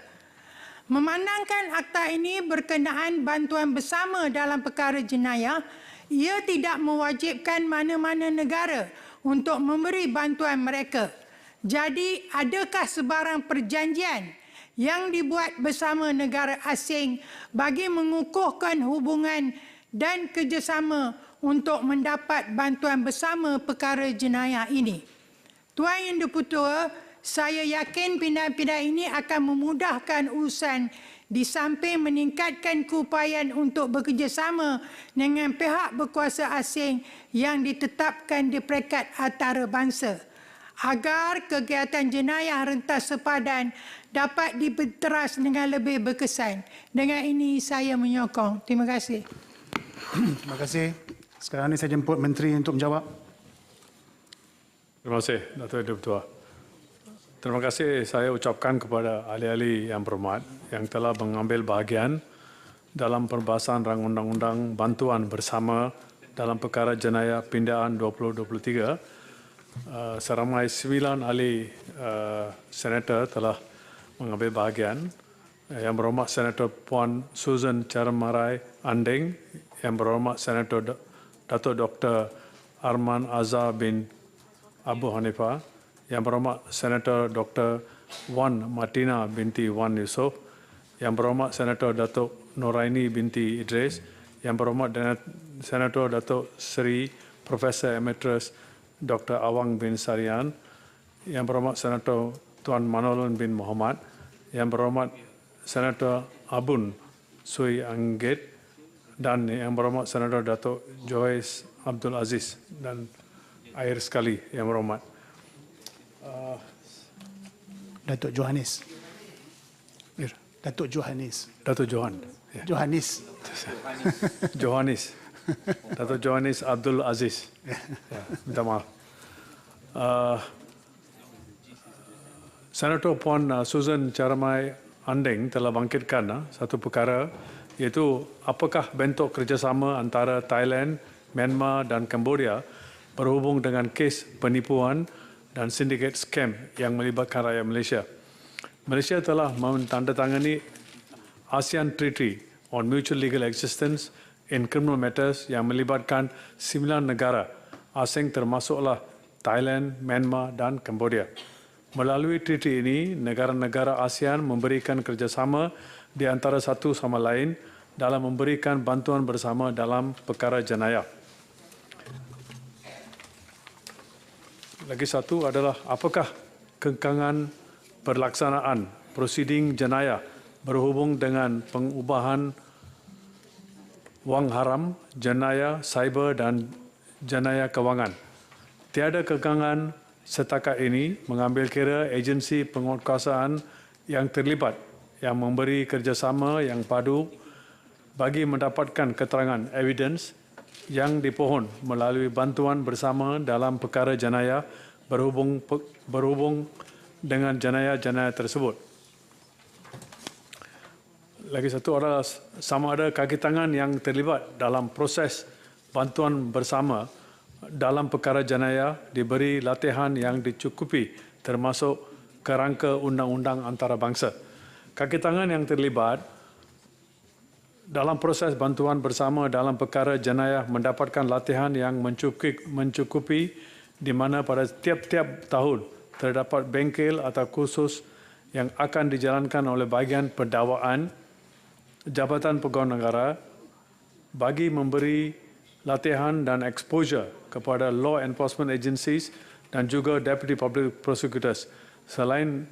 Memandangkan akta ini berkenaan bantuan bersama dalam perkara jenayah, ia tidak mewajibkan mana-mana negara untuk memberi bantuan mereka. Jadi, adakah sebarang perjanjian yang dibuat bersama negara asing bagi mengukuhkan hubungan dan kerjasama untuk mendapat bantuan bersama perkara jenayah ini? Tuan Yang Dipertua, saya yakin pindaan-pindaan ini akan memudahkan urusan di samping meningkatkan keupayaan untuk bekerjasama dengan pihak berkuasa asing yang ditetapkan di peringkat antarabangsa agar kegiatan jenayah rentas sepadan dapat dibenteras dengan lebih berkesan. Dengan ini saya menyokong. Terima kasih. Terima kasih. Sekarang ini saya jemput Menteri untuk menjawab. Terima kasih, Datuk Dipertua. Terima kasih saya ucapkan kepada ahli-ahli yang berhormat yang telah mengambil bahagian dalam perbahasan rang undang-undang bantuan bersama dalam perkara jenayah pindaan 2023. Seramai 9 ahli senator telah mengambil bahagian. Yang berhormat Senator Puan Susan Charamarai Anding, yang berhormat Senator Datuk Dr. Arman Azhar bin Abu Hanifah, yang berhormat Senator Dr. Wan Martina binti Wan Yusof, yang berhormat Senator Datuk Noraini binti Idris, yang berhormat Senator Datuk Seri Profesor Emeritus Dr. Awang bin Sarian, yang berhormat Senator Tuan Manolun bin Muhammad, yang berhormat Senator Abun Sui Anggit, dan yang berhormat Senator Datuk Joyce Abdul Aziz, dan akhir sekali yang berhormat Datuk Johannes. Datuk Johannes. Datuk Johan. Ya. Johannes. Johannes. Datuk Johannes Abdul Aziz. Ya, minta maaf. Senator Puan Susan Charamarai Anding telah bangkitkan satu perkara, iaitu apakah bentuk kerjasama antara Thailand, Myanmar dan Cambodia berhubung dengan kes penipuan dan sindiket scam yang melibatkan rakyat Malaysia. Malaysia telah menandatangani ASEAN Treaty on Mutual Legal Assistance in Criminal Matters yang melibatkan 9 negara asing termasuklah Thailand, Myanmar dan Cambodia. Melalui treaty ini, negara-negara ASEAN memberikan kerjasama di antara satu sama lain dalam memberikan bantuan bersama dalam perkara jenayah. Lagi satu adalah apakah kekangan pelaksanaan prosiding jenayah berhubung dengan pengubahan wang haram, jenayah cyber dan jenayah kewangan. Tiada kekangan setakat ini mengambil kira agensi penguatkuasaan yang terlibat yang memberi kerjasama yang padu bagi mendapatkan keterangan evidence yang dipohon melalui bantuan bersama dalam perkara jenayah berhubung dengan jenayah-jenayah tersebut. Lagi satu adalah sama ada kaki tangan yang terlibat dalam proses bantuan bersama dalam perkara jenayah diberi latihan yang dicukupi termasuk kerangka undang-undang antarabangsa. Kaki tangan yang terlibat dalam proses bantuan bersama dalam perkara jenayah mendapatkan latihan yang mencukupi di mana pada tiap-tiap tahun terdapat bengkel atau kursus yang akan dijalankan oleh bahagian pendakwaan Jabatan Pegawai Negara bagi memberi latihan dan exposure kepada law enforcement agencies dan juga deputy public prosecutors. Selain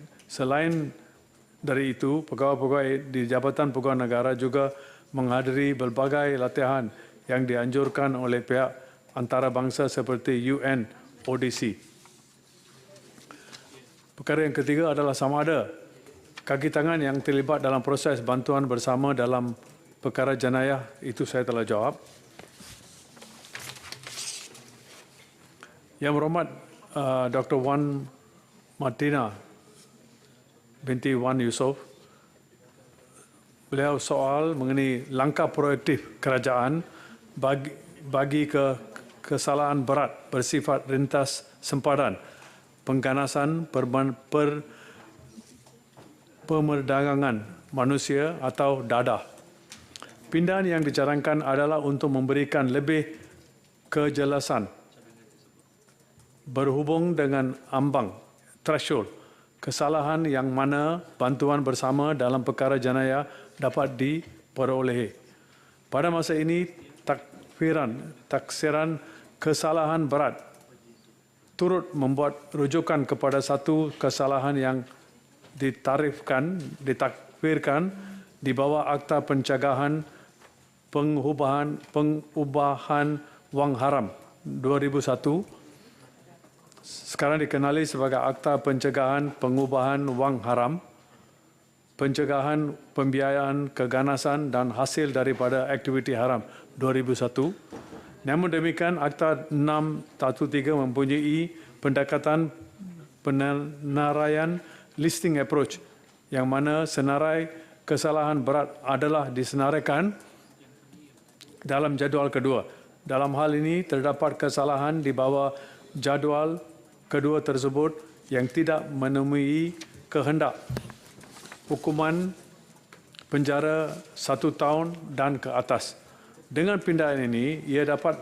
dari itu, pegawai-pegawai di Jabatan Pegawai Negara juga menghadiri berbagai latihan yang dianjurkan oleh pihak antarabangsa seperti UN ODC. Perkara yang ketiga adalah sama ada kaki tangan yang terlibat dalam proses bantuan bersama dalam perkara jenayah, itu saya telah jawab. Yang berhormat Dr. Wan Martina binti Wan Yusof, beliau soal mengenai langkah proaktif kerajaan bagi kesalahan berat bersifat rintas sempadan, pengganasan pemerdagangan manusia atau dadah. Pindahan yang dicarangkan adalah untuk memberikan lebih kejelasan berhubung dengan ambang threshold kesalahan yang mana bantuan bersama dalam perkara jenayah dapat diperolehi. Pada masa ini, taksiran kesalahan berat turut membuat rujukan kepada satu kesalahan yang ditakfirkan di bawah Akta Pencegahan Pengubahan Wang Haram 2001, sekarang dikenali sebagai Akta Pencegahan Pengubahan Wang Haram, Pencegahan Pembiayaan Keganasan dan Hasil daripada Aktiviti Haram 2001. Namun demikian, Akta 613 mempunyai pendekatan penaraian listing approach yang mana senarai kesalahan berat adalah disenaraikan dalam jadual kedua. Dalam hal ini, terdapat kesalahan di bawah jadual kedua tersebut yang tidak menemui kehendak hukuman penjara 1 tahun dan ke atas. Dengan pindahan ini, ia dapat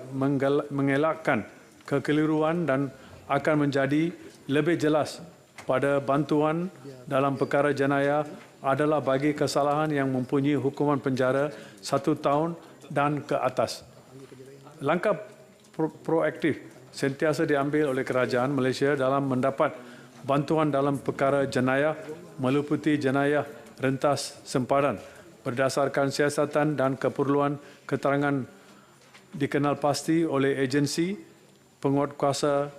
mengelakkan kekeliruan dan akan menjadi lebih jelas pada bantuan dalam perkara jenayah adalah bagi kesalahan yang mempunyai hukuman penjara 1 tahun dan ke atas. Langkah proaktif sentiasa diambil oleh kerajaan Malaysia dalam mendapat bantuan dalam perkara jenayah meliputi jenayah rentas sempadan berdasarkan siasatan dan keperluan keterangan dikenal pasti oleh agensi penguatkuasa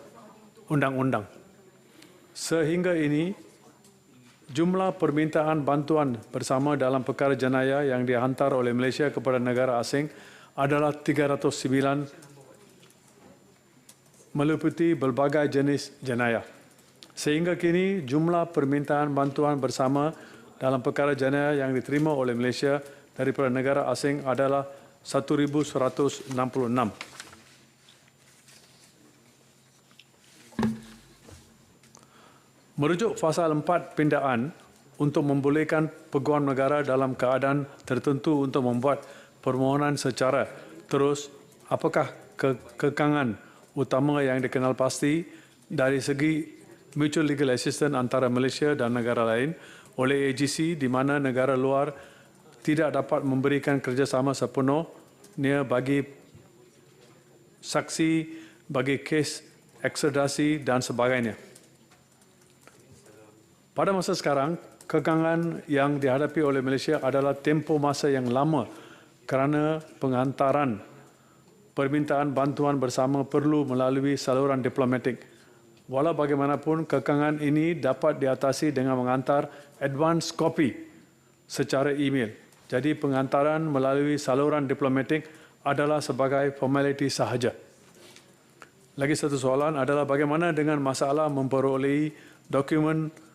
undang-undang. Sehingga ini, jumlah permintaan bantuan bersama dalam perkara jenayah yang dihantar oleh Malaysia kepada negara asing adalah 309 meliputi berbagai jenis jenayah. Sehingga kini, jumlah permintaan bantuan bersama dalam perkara jenayah yang diterima oleh Malaysia daripada negara asing adalah 1,166. Merujuk fasal 4 pindaan untuk membolehkan peguam negara dalam keadaan tertentu untuk membuat permohonan secara terus, apakah kekangan utama yang dikenal pasti dari segi mutual legal assistance antara Malaysia dan negara lain oleh AGC di mana negara luar tidak dapat memberikan kerjasama sepenuhnya bagi saksi, bagi kes ekstradisi dan sebagainya. Pada masa sekarang, kekangan yang dihadapi oleh Malaysia adalah tempoh masa yang lama kerana penghantaran permintaan bantuan bersama perlu melalui saluran diplomatik. Walau bagaimanapun, kekangan ini dapat diatasi dengan menghantar advance copy secara email. Jadi penghantaran melalui saluran diplomatik adalah sebagai formaliti sahaja. Lagi satu soalan adalah bagaimana dengan masalah memperolehi dokumen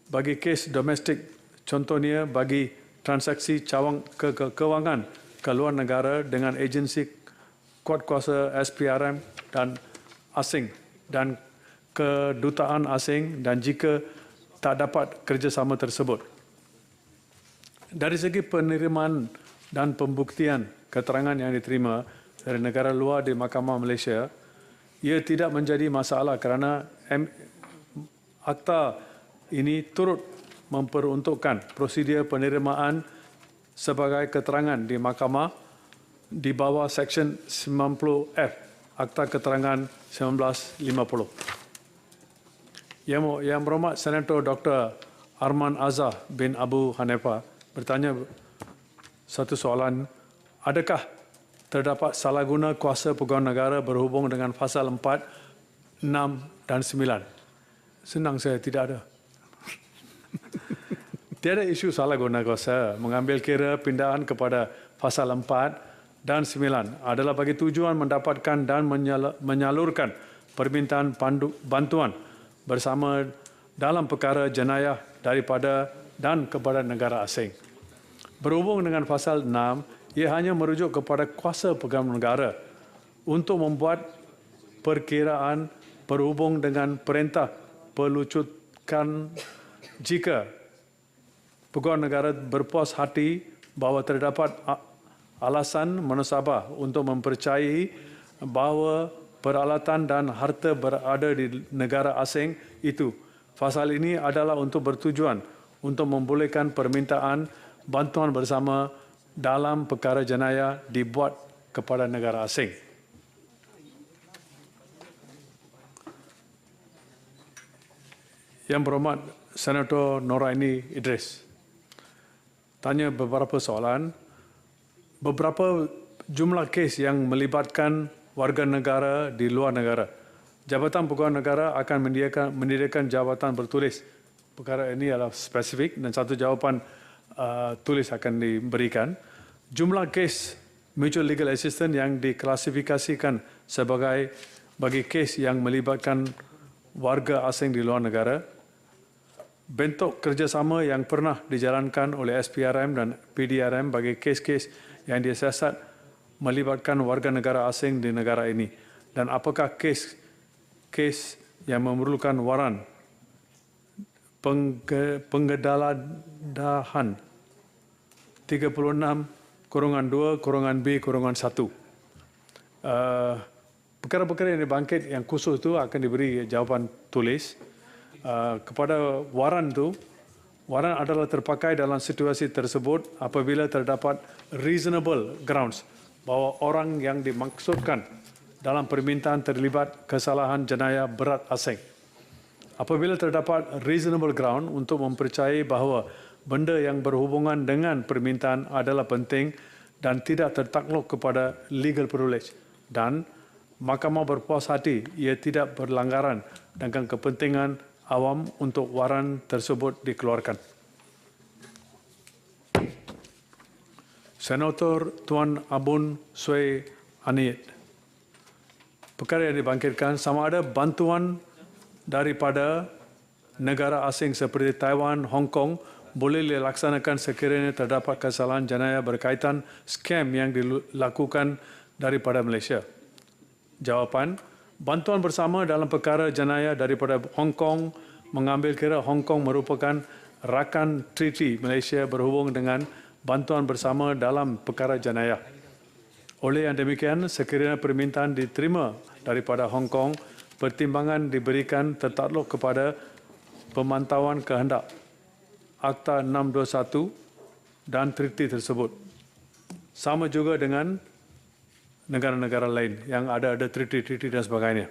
bagi kes domestik, contohnya bagi transaksi cawang kewangan ke luar negara dengan agensi kuatkuasa SPRM dan asing dan kedutaan asing dan jika tak dapat kerjasama tersebut. Dari segi penerimaan dan pembuktian keterangan yang diterima dari negara luar di Mahkamah Malaysia, ia tidak menjadi masalah kerana akta ini turut memperuntukkan prosedur penerimaan sebagai keterangan di mahkamah di bawah Seksyen 90F Akta Keterangan 1950. Yang berhormat Senator Dr. Arman Azhar bin Abu Hanifah bertanya satu soalan, adakah terdapat salah guna kuasa peguam negara berhubung dengan pasal 4, 6 dan 9? Senang saya, tidak ada. Tiada isu salah guna kuasa. Mengambil kira pindaan kepada pasal 4 dan 9 adalah bagi tujuan mendapatkan dan menyalurkan permintaan bantuan bersama dalam perkara jenayah daripada dan kepada negara asing. Berhubung dengan pasal 6, ia hanya merujuk kepada kuasa peguam negara untuk membuat perkiraan berhubung dengan perintah pelucutkan jika peguam negara berpuas hati bahawa terdapat alasan menusabah untuk mempercayai bahawa peralatan dan harta berada di negara asing itu. Pasal ini adalah untuk bertujuan untuk membolehkan permintaan bantuan bersama dalam perkara jenayah dibuat kepada negara asing. Yang berhormat Senator Noraini Idris tanya beberapa soalan. Beberapa jumlah kes yang melibatkan warga negara di luar negara. Jabatan Peguam Negara akan menyediakan jawatan bertulis. Perkara ini adalah spesifik dan satu jawapan tulis akan diberikan. Jumlah kes mutual legal assistance yang diklasifikasikan sebagai bagi kes yang melibatkan warga asing di luar negara. Bentuk kerjasama yang pernah dijalankan oleh SPRM dan PDRM bagi kes-kes yang disiasat melibatkan warga negara asing di negara ini dan apakah kes yang memerlukan waran penggedalahan 36/2/B/1. Perkara-perkara yang dibangkit yang khusus itu akan diberi jawapan tulis. Kepada waran itu, waran adalah terpakai dalam situasi tersebut apabila terdapat reasonable grounds bahawa orang yang dimaksudkan dalam permintaan terlibat kesalahan jenayah berat asing. Apabila terdapat reasonable ground untuk mempercayai bahawa benda yang berhubungan dengan permintaan adalah penting dan tidak tertakluk kepada legal privilege dan mahkamah berpuas hati ia tidak berlanggaran dengan kepentingan awam untuk waran tersebut dikeluarkan. Senator Tuan Abun Sway Anit. Perkara yang dibangkitkan sama ada bantuan daripada negara asing seperti Taiwan, Hong Kong boleh dilaksanakan sekiranya terdapat kesalahan jenayah berkaitan skam yang dilakukan daripada Malaysia? Jawapan, bantuan bersama dalam perkara jenayah daripada Hong Kong mengambil kira Hong Kong merupakan rakan treaty Malaysia berhubung dengan bantuan bersama dalam perkara jenayah. Oleh yang demikian, sekiranya permintaan diterima daripada Hong Kong, pertimbangan diberikan tertakluk kepada pemantauan kehendak Akta 621 dan treaty tersebut. Sama juga dengan negara-negara lain yang ada treaty dan sebagainya.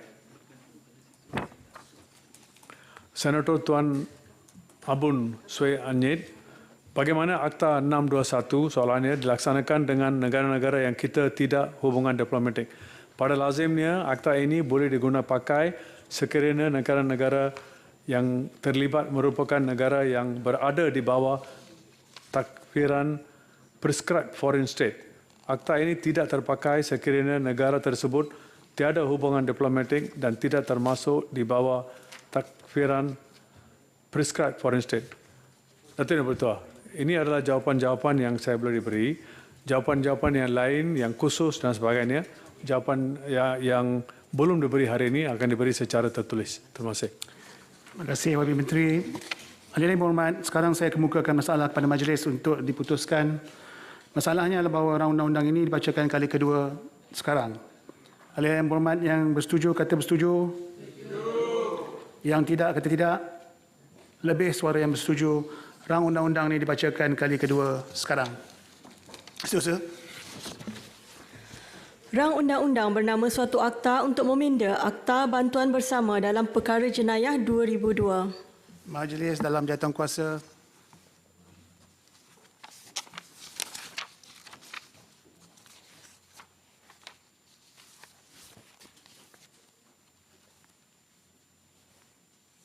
Senator Tuan Abun Swee Anyit, bagaimana Akta 621 soalannya dilaksanakan dengan negara-negara yang kita tidak hubungan diplomatik? Pada lazimnya, akta ini boleh digunakan pakai sekiranya negara-negara yang terlibat merupakan negara yang berada di bawah takfiran prescribed foreign state. Akta ini tidak terpakai sekiranya negara tersebut tiada hubungan diplomatik dan tidak termasuk di bawah takfiran prescribed foreign state. Datuk Yang Bertuah, ini adalah jawapan-jawapan yang saya boleh diberi. Jawapan-jawapan yang lain, yang khusus dan sebagainya, jawapan yang belum diberi hari ini akan diberi secara tertulis. Terima kasih. Terima kasih Wakil Menteri. Ahli yang berhormat, sekarang saya kemukakan masalah kepada majlis untuk diputuskan. Masalahnya adalah bahawa rang undang-undang ini dibacakan kali kedua sekarang. Ahli yang berhormat yang bersetuju kata bersetuju. Yang tidak kata tidak. Lebih suara yang bersetuju. Rang undang-undang ini dibacakan kali kedua sekarang. Seterusnya. Rang undang-undang bernama suatu akta untuk meminda Akta Bantuan Bersama dalam Perkara Jenayah 2002. Majlis dalam jawatankuasa.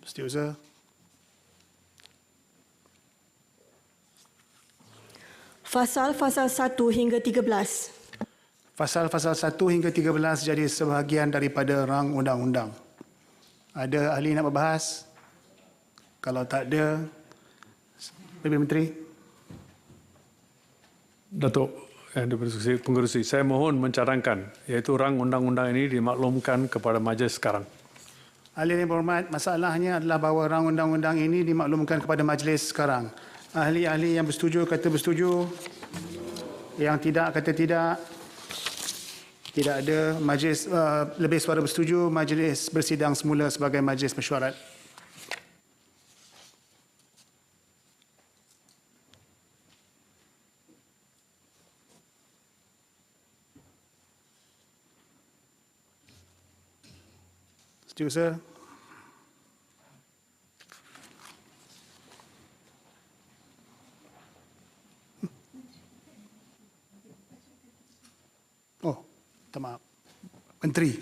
Setiausaha. Fasal-fasal 1 hingga 13. Fasal-fasal 1 hingga 13 jadi sebahagian daripada rang undang-undang. Ada ahli nak berbahas? Kalau tak ada, Wakil Menteri. Datuk yang dipersilakan pengerusi, saya mohon mencadangkan iaitu rang undang-undang ini dimaklumkan kepada majlis sekarang. Ahli yang berhormat, masalahnya adalah bahawa rang undang-undang ini dimaklumkan kepada majlis sekarang. Ahli-ahli yang bersetuju kata bersetuju, yang tidak kata tidak. Tidak ada. Majlis lebih suara bersetuju, majlis bersidang semula sebagai majlis mesyuarat. Setiausaha. Tak maaf. Menteri.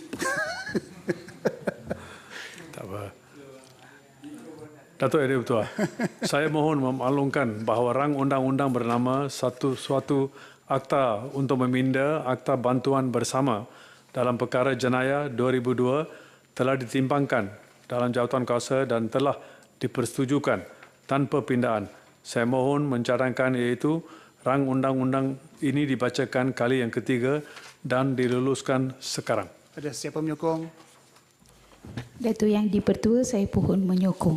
Tak apa. Datuk Yang Bertuah, saya mohon memaklumkan bahawa rang undang-undang bernama suatu akta untuk meminda Akta Bantuan Bersama dalam Perkara Jenayah 2002 telah ditimbangkan dalam jawatankuasa dan telah dipersetujukan tanpa pindaan. Saya mohon mencadangkan iaitu rang undang-undang ini dibacakan kali yang ketiga dan diluluskan sekarang. Ada siapa menyokong? Datuk Yang di-Pertua, saya pohon menyokong.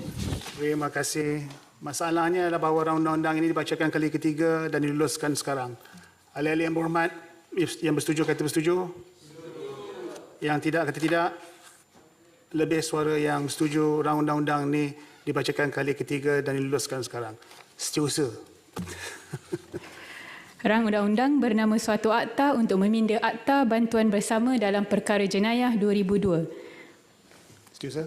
Terima kasih. Masalahnya adalah bahawa rang undang-undang ini dibacakan kali ketiga dan diluluskan sekarang. Ahli-ahli yang berhormat, yang bersetuju kata bersetuju. Yang tidak kata tidak. Lebih suara yang bersetuju rang undang-undang ini dibacakan kali ketiga dan diluluskan sekarang. Setiausaha. Rang undang-undang bernama suatu akta untuk meminda Akta Bantuan Bersama dalam Perkara Jenayah 2002. Setiausaha.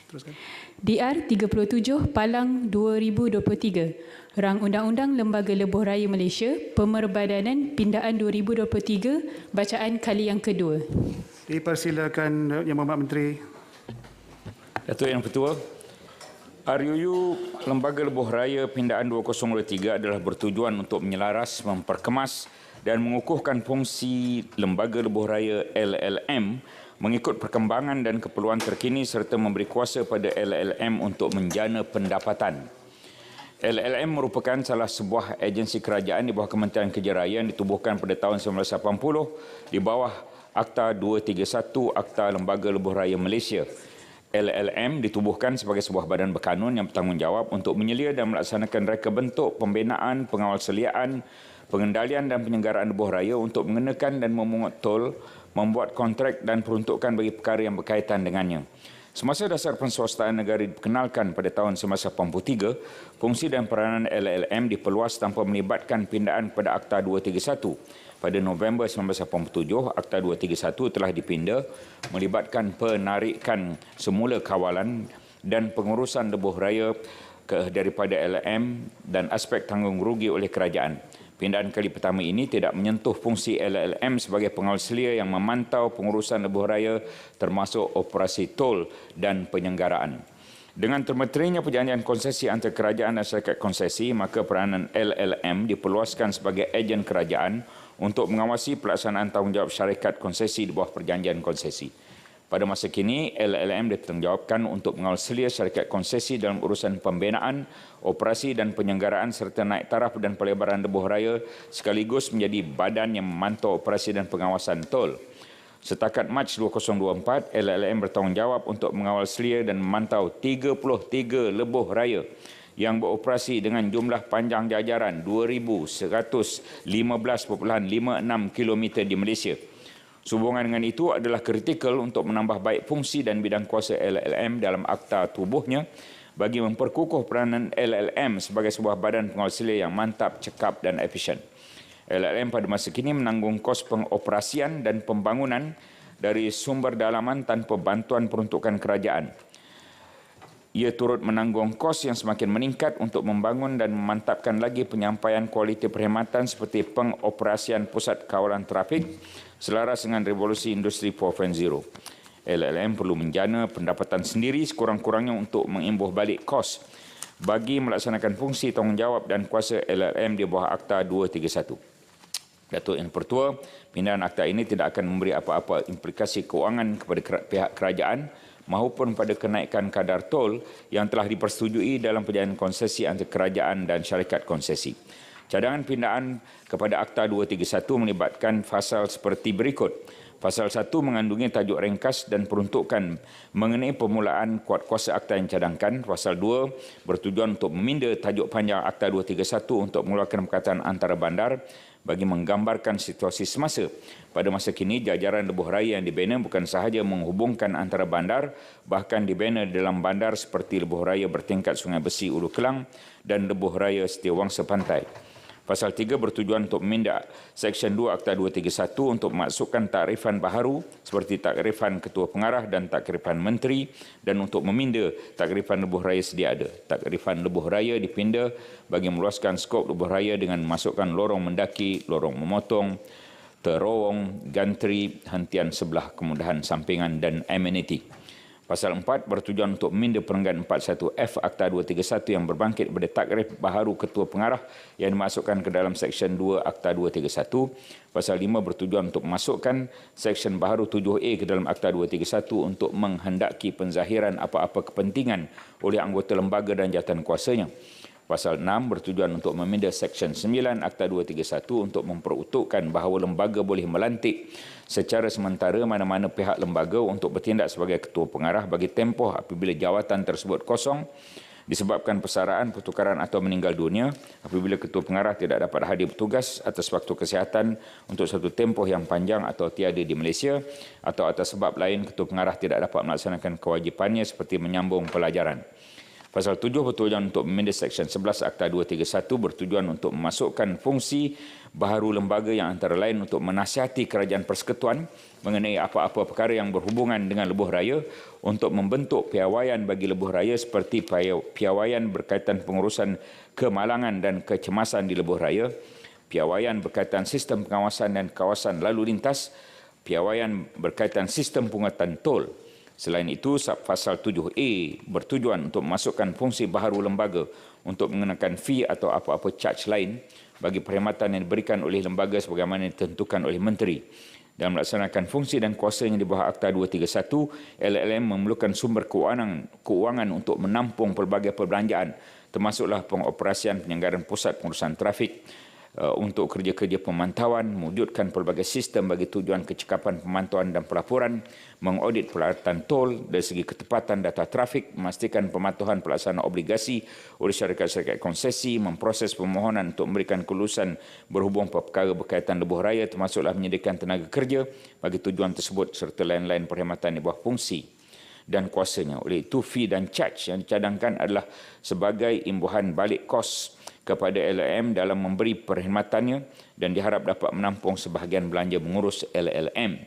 Teruskan. DR 37 Palang 2023. Rang Undang-Undang Lembaga Lebuh Raya Malaysia, Pemerbadanan Pindaan 2023, bacaan kali yang kedua. Dipersilakan Yang Berhormat Menteri. Datuk Yang Ketua, RUU Lembaga Lebuh Raya Pindaan 2023 adalah bertujuan untuk menyelaras, memperkemas dan mengukuhkan fungsi Lembaga Lebuh Raya LLM mengikut perkembangan dan keperluan terkini serta memberi kuasa pada LLM untuk menjana pendapatan. LLM merupakan salah sebuah agensi kerajaan di bawah Kementerian Kerja Raya yang ditubuhkan pada tahun 1980 di bawah Akta 231 Akta Lembaga Lebuh Raya Malaysia. LLM ditubuhkan sebagai sebuah badan berkanun yang bertanggungjawab untuk menyelia dan melaksanakan reka bentuk pembinaan, pengawal seliaan, pengendalian dan penyelenggaraan lebuh raya untuk mengenakan dan memungut tol, membuat kontrak dan peruntukan bagi perkara yang berkaitan dengannya. Semasa dasar penswastaan negara diperkenalkan pada tahun 1983, fungsi dan peranan LLM diperluas tanpa melibatkan pindaan kepada Akta 231. Pada November 1987, Akta 231 telah dipinda melibatkan penarikan semula kawalan dan pengurusan lebuh raya daripada LLM dan aspek tanggung rugi oleh kerajaan. Pindaan kali pertama ini tidak menyentuh fungsi LLM sebagai pengawal selia yang memantau pengurusan lebuh raya termasuk operasi tol dan penyelenggaraan. Dengan termeterinya perjanjian konsesi antara kerajaan dan syarikat konsesi, maka peranan LLM diperluaskan sebagai ejen kerajaan untuk mengawasi pelaksanaan tanggungjawab syarikat konsesi di bawah perjanjian konsesi. Pada masa kini, LLM ditanggungjawabkan untuk mengawal selia syarikat konsesi dalam urusan pembinaan, operasi dan penyelenggaraan serta naik taraf dan pelebaran lebuh raya sekaligus menjadi badan yang memantau operasi dan pengawasan tol. Setakat Mac 2024, LLM bertanggungjawab untuk mengawal selia dan memantau 33 lebuh raya yang beroperasi dengan jumlah panjang jajaran 2,115.56 km di Malaysia. Sehubungan dengan itu adalah kritikal untuk menambah baik fungsi dan bidang kuasa LLM dalam akta tubuhnya bagi memperkukuh peranan LLM sebagai sebuah badan pengawal selia yang mantap, cekap dan efisien. LLM pada masa kini menanggung kos pengoperasian dan pembangunan dari sumber dalaman tanpa bantuan peruntukan kerajaan. Ia turut menanggung kos yang semakin meningkat untuk membangun dan memantapkan lagi penyampaian kualiti perkhidmatan seperti pengoperasian pusat kawalan trafik selaras dengan revolusi industri 4.0. LLM perlu menjana pendapatan sendiri sekurang-kurangnya untuk mengimbuh balik kos bagi melaksanakan fungsi tanggungjawab dan kuasa LLM di bawah Akta 231. Datuk Yang Pertua, pindaan akta ini tidak akan memberi apa-apa implikasi keuangan kepada pihak kerajaan maupun pada kenaikan kadar tol yang telah dipersetujui dalam perjanjian konsesi antara kerajaan dan syarikat konsesi. Cadangan pindaan kepada Akta 231 melibatkan fasal seperti berikut. Fasal 1 mengandungi tajuk ringkas dan peruntukan mengenai permulaan kuasa akta yang cadangkan. Fasal 2 bertujuan untuk meminda tajuk panjang Akta 231 untuk mengeluarkan perkataan antara bandar bagi menggambarkan situasi semasa. Pada masa kini, jajaran lebuh raya yang dibina bukan sahaja menghubungkan antara bandar, bahkan dibina dalam bandar seperti lebuh raya bertingkat Sungai Besi Ulu Kelang dan lebuh raya Setiawangsa Pantai. Pasal 3 bertujuan untuk meminda Seksyen 2 Akta 231 untuk memasukkan takrifan baharu seperti takrifan Ketua Pengarah dan takrifan Menteri dan untuk meminda takrifan lebuh raya sedia ada. Takrifan lebuh raya dipinda bagi meluaskan skop lebuh raya dengan memasukkan lorong mendaki, lorong memotong, terowong, gantri, hentian sebelah, kemudahan sampingan dan ameniti. Pasal 4 bertujuan untuk meminda perenggan 41F Akta 231 yang berbangkit daripada takrif baharu Ketua Pengarah yang dimasukkan ke dalam Seksyen 2 Akta 231. Pasal 5 bertujuan untuk memasukkan Seksyen baharu 7A ke dalam Akta 231 untuk menghendaki penzahiran apa-apa kepentingan oleh anggota lembaga dan jawatan kuasanya. Pasal 6 bertujuan untuk meminda Seksyen 9 Akta 231 untuk memperuntukkan bahawa lembaga boleh melantik secara sementara mana-mana pihak lembaga untuk bertindak sebagai Ketua Pengarah bagi tempoh apabila jawatan tersebut kosong disebabkan persaraan, pertukaran atau meninggal dunia, apabila Ketua Pengarah tidak dapat hadir bertugas atas waktu kesihatan untuk satu tempoh yang panjang atau tiada di Malaysia, atau atas sebab lain Ketua Pengarah tidak dapat melaksanakan kewajipannya seperti menyambung pelajaran. Pasal 7 bertujuan untuk meminda Seksyen 11 Akta 231 bertujuan untuk memasukkan fungsi baharu lembaga yang antara lain untuk menasihati kerajaan persekutuan mengenai apa-apa perkara yang berhubungan dengan lebuh raya, untuk membentuk piawaian bagi lebuh raya seperti piawaian berkaitan pengurusan kemalangan dan kecemasan di lebuh raya, piawaian berkaitan sistem pengawasan dan kawasan lalu lintas, piawaian berkaitan sistem pungutan tol. Selain itu, Pasal 7A bertujuan untuk memasukkan fungsi baharu lembaga untuk mengenakan fee atau apa-apa charge lain bagi perkhidmatan yang diberikan oleh lembaga sebagaimana ditentukan oleh Menteri. Dalam melaksanakan fungsi dan kuasanya di bawah Akta 231, LLM memerlukan sumber keuangan untuk menampung pelbagai perbelanjaan termasuklah pengoperasian penyelenggaraan pusat pengurusan trafik untuk kerja-kerja pemantauan, mewujudkan pelbagai sistem bagi tujuan kecekapan pemantauan dan pelaporan, mengaudit peralatan tol dari segi ketepatan data trafik, memastikan pematuhan pelaksanaan obligasi oleh syarikat-syarikat konsesi, memproses permohonan untuk memberikan kelulusan berhubung perkara berkaitan lebuh raya, termasuklah menyediakan tenaga kerja bagi tujuan tersebut serta lain-lain perkhidmatan di bawah fungsi dan kuasanya. Oleh itu, fee dan charge yang dicadangkan adalah sebagai imbuhan balik kos kepada LLM dalam memberi perkhidmatannya dan diharap dapat menampung sebahagian belanja mengurus LLM.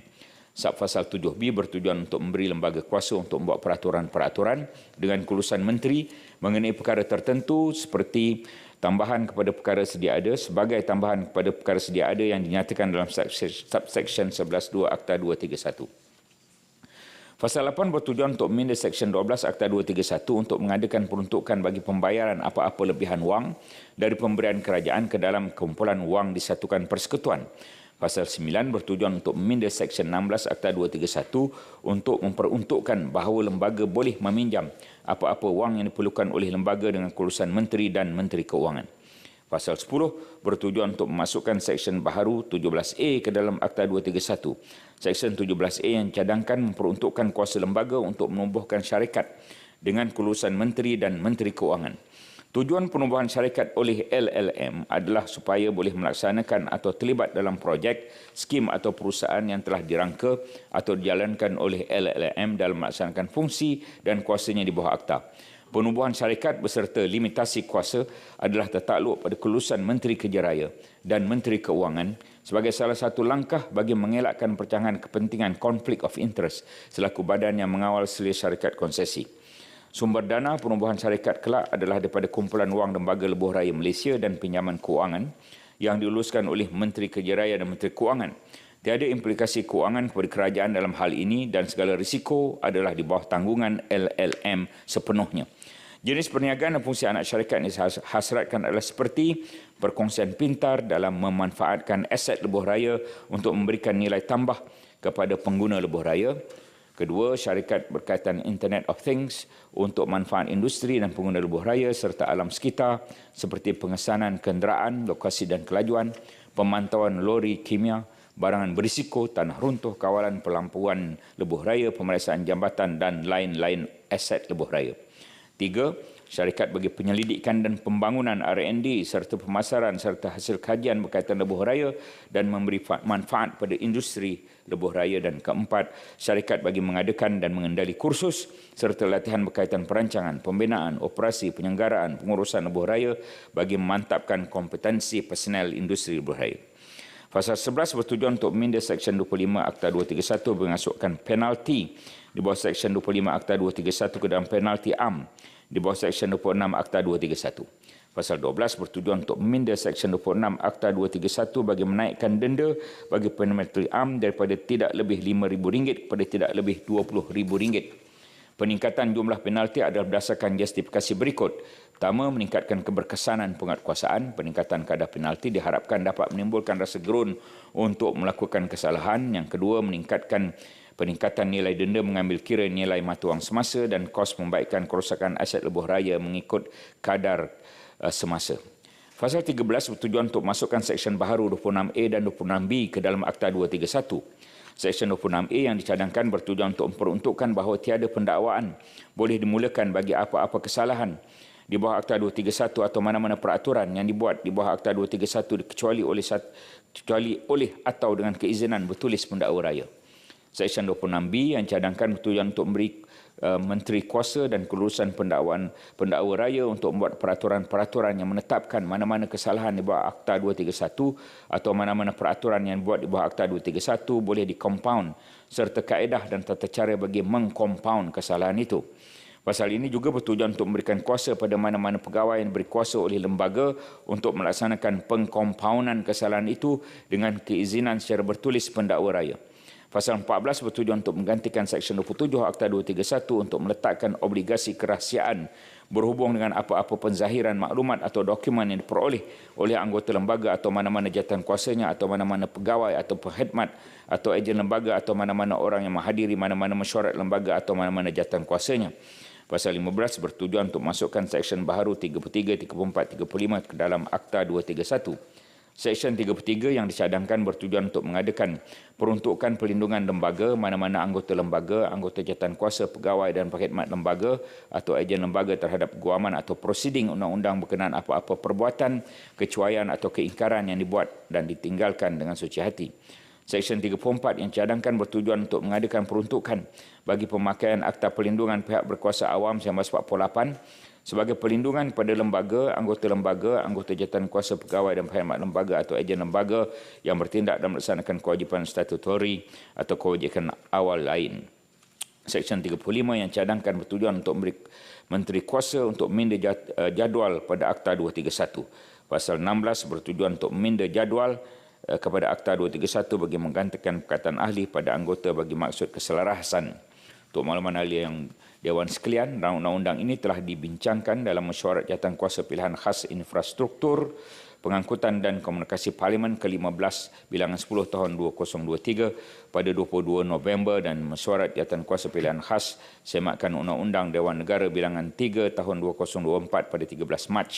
Subpasal 7B bertujuan untuk memberi lembaga kuasa untuk membuat peraturan-peraturan dengan kelulusan menteri mengenai perkara tertentu seperti tambahan kepada perkara sedia ada sebagai tambahan kepada perkara sedia ada yang dinyatakan dalam subsection 11.2 Akta 231. Pasal 8 bertujuan untuk meminda Seksyen 12 Akta 231 untuk mengadakan peruntukan bagi pembayaran apa-apa lebihan wang dari pemberian kerajaan ke dalam kumpulan wang disatukan persekutuan. Pasal 9 bertujuan untuk meminda Seksyen 16 Akta 231 untuk memperuntukkan bahawa lembaga boleh meminjam apa-apa wang yang diperlukan oleh lembaga dengan kelulusan Menteri dan Menteri Keuangan. Pasal 10 bertujuan untuk memasukkan Seksyen baharu 17A ke dalam Akta 231. Seksyen 17A yang cadangkan memperuntukkan kuasa lembaga untuk menumbuhkan syarikat dengan kelulusan Menteri dan Menteri Keuangan. Tujuan penubuhan syarikat oleh LLM adalah supaya boleh melaksanakan atau terlibat dalam projek, skim atau perusahaan yang telah dirangka atau dijalankan oleh LLM dalam melaksanakan fungsi dan kuasanya di bawah Akta. Penubuhan syarikat beserta limitasi kuasa adalah tertakluk pada kelulusan Menteri Kerja Raya dan Menteri Keuangan sebagai salah satu langkah bagi mengelakkan percanggahan kepentingan conflict of interest selaku badan yang mengawal selia syarikat konsesi. Sumber dana penubuhan syarikat kelak adalah daripada kumpulan wang Lembaga Lebuh Raya Malaysia dan pinjaman keuangan yang diuluskan oleh Menteri Kerja Raya dan Menteri Keuangan. Tiada implikasi keuangan kepada kerajaan dalam hal ini dan segala risiko adalah di bawah tanggungan LLM sepenuhnya. Jenis perniagaan dan fungsi anak syarikat yang dihasratkan adalah seperti perkongsian pintar dalam memanfaatkan aset lebuh raya untuk memberikan nilai tambah kepada pengguna lebuh raya. Kedua, syarikat berkaitan Internet of Things untuk manfaat industri dan pengguna lebuh raya serta alam sekitar seperti pengesanan kenderaan, lokasi dan kelajuan, pemantauan lori kimia, barangan berisiko, tanah runtuh, kawalan pelampuan lebuh raya, pemeriksaan jambatan dan lain-lain aset lebuh raya. 3. Syarikat bagi penyelidikan dan pembangunan R&D serta pemasaran serta hasil kajian berkaitan lebuh raya dan memberi manfaat pada industri lebuh raya. Dan keempat, syarikat bagi mengadakan dan mengendali kursus serta latihan berkaitan perancangan, pembinaan, operasi, penyelenggaraan, pengurusan lebuh raya bagi memantapkan kompetensi personel industri lebuh raya. Pasal 11 bertujuan untuk meminda Seksyen 25 Akta 231 mengasukkan penalti di bawah Seksyen 25 Akta 231 ke dalam penalti am di bawah Seksyen 26 Akta 231. Pasal 12 bertujuan untuk meminda Seksyen 26 Akta 231 bagi menaikkan denda bagi penalti am daripada tidak lebih RM5,000 kepada tidak lebih RM20,000. Peningkatan jumlah penalti adalah berdasarkan justifikasi berikut. Pertama, meningkatkan keberkesanan penguatkuasaan. Peningkatan kadar penalti diharapkan dapat menimbulkan rasa gerun untuk melakukan kesalahan. Yang kedua, peningkatan nilai denda mengambil kira nilai mata wang semasa dan kos membaikkan kerosakan aset lebuh raya mengikut kadar semasa. Pasal 13 bertujuan untuk masukkan Seksyen baharu 26A dan 26B ke dalam Akta 231. Seksyen 26A yang dicadangkan bertujuan untuk memperuntukkan bahawa tiada pendakwaan boleh dimulakan bagi apa-apa kesalahan di bawah Akta 231 atau mana-mana peraturan yang dibuat di bawah Akta 231 kecuali oleh atau dengan keizinan bertulis pendakwa raya. Seksyen 26B yang cadangkan bertujuan untuk memberi Menteri Kuasa dan kelulusan pendakwa raya untuk membuat peraturan-peraturan yang menetapkan mana-mana kesalahan di bawah Akta 231 atau mana-mana peraturan yang dibuat di bawah Akta 231 boleh dikompaun serta kaedah dan tata cara bagi mengkompaun kesalahan itu. Pasal ini juga bertujuan untuk memberikan kuasa pada mana-mana pegawai yang diberi kuasa oleh lembaga untuk melaksanakan pengkompaunan kesalahan itu dengan keizinan secara bertulis pendakwa raya. Pasal 14 bertujuan untuk menggantikan Seksyen 27 Akta 231 untuk meletakkan obligasi kerahsiaan berhubung dengan apa-apa penzahiran maklumat atau dokumen yang diperoleh oleh anggota lembaga atau mana-mana jawatan kuasanya atau mana-mana pegawai atau pengkhidmat atau ejen lembaga atau mana-mana orang yang menghadiri mana-mana mesyuarat lembaga atau mana-mana jawatan kuasanya. Pasal 15 bertujuan untuk masukkan seksyen baharu 33, 34, 35 ke dalam Akta 231. Seksyen 33 yang dicadangkan bertujuan untuk mengadakan peruntukan pelindungan lembaga, mana-mana anggota lembaga, anggota jawatankuasa, pegawai dan perkhidmat lembaga atau ejen lembaga terhadap guaman atau prosiding undang-undang berkenaan apa-apa perbuatan, kecuaian atau keingkaran yang dibuat dan ditinggalkan dengan suci hati. Seksyen 34 yang cadangkan bertujuan untuk mengadakan peruntukan bagi pemakaian Akta Perlindungan Pihak Berkuasa Awam 1948 sebagai perlindungan kepada lembaga, anggota jawatankuasa, pegawai dan perkhidmat lembaga atau ejen lembaga yang bertindak dan melaksanakan kewajipan statutori atau kewajipan awal lain. Seksyen 35 yang cadangkan bertujuan untuk memberi Menteri Kuasa untuk meminda jadual pada Akta 231. Pasal 16 bertujuan untuk meminda jadual kepada Akta 231 bagi menggantikan perkataan ahli pada anggota bagi maksud keselarasan. Untuk makluman ahli yang Dewan sekalian, undang-undang ini telah dibincangkan dalam mesyuarat jawatankuasa pilihan khas infrastruktur, pengangkutan dan komunikasi Parlimen ke-15 bilangan 10 tahun 2023 pada 22 November dan mesyuarat jawatankuasa pilihan khas semakan Undang-Undang Dewan Negara bilangan 3 tahun 2024 pada 13 Mac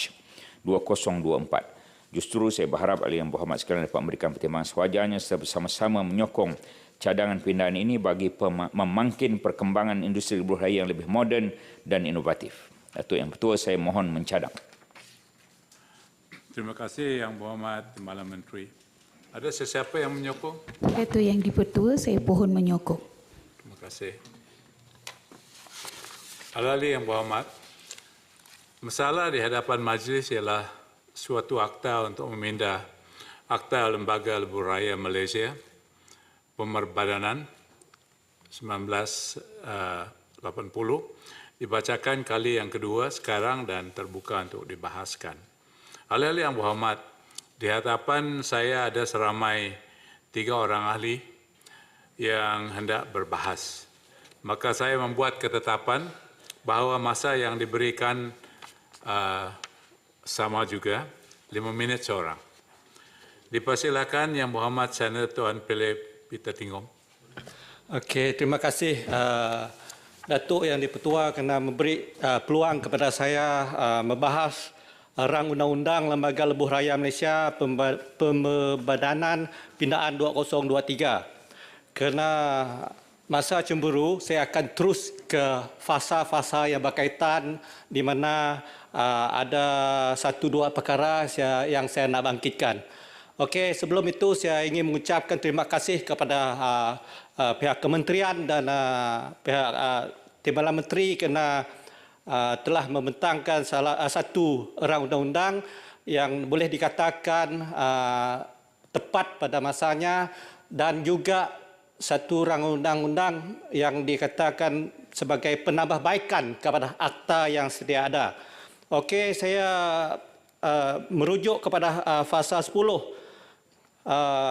2024. Justru saya berharap ahli yang berhormat sekalian dapat memberikan pertimbangan sewajarnya serta bersama-sama menyokong cadangan pindahan ini bagi memangkin perkembangan industri lebuh raya yang lebih moden dan inovatif. Datuk Yang Pertua, saya mohon mencadang. Terima kasih Yang Berhormat Timbalan Menteri. Ada sesiapa yang menyokong? Datuk Yang di-Pertua, saya pohon menyokong. Terima kasih. Ahli Yang Berhormat, masalah di hadapan majlis ialah suatu akta untuk memindah Akta Lembaga Lebuh Raya Malaysia Pemerbadanan 1980 dibacakan kali yang kedua sekarang dan terbuka untuk dibahaskan. Ahli-ahli yang berhormat, di hadapan saya ada seramai 3 orang ahli yang hendak berbahas. Maka saya membuat ketetapan bahawa masa yang diberikan sama juga 5 minit seorang. Dipersilakan Yang Berhormat Senator Tuan Philip Peter Tingom. Okey, terima kasih Datuk Yang di-Pertua kerana memberi peluang kepada saya membahas rang undang-undang Lembaga Lebuh Raya Malaysia Pembadanan Pindaan 2023. Kerana masa cemburu, saya akan terus ke fasa-fasa yang berkaitan di mana ada 1-2 perkara yang saya nak bangkitkan. Okey, sebelum itu saya ingin mengucapkan terima kasih kepada pihak kementerian dan pihak Timbalan Menteri kerana telah membentangkan satu rang undang-undang yang boleh dikatakan tepat pada masanya dan juga satu rang undang-undang yang dikatakan sebagai penambahbaikan kepada akta yang sedia ada. Okey, saya merujuk kepada fasa 10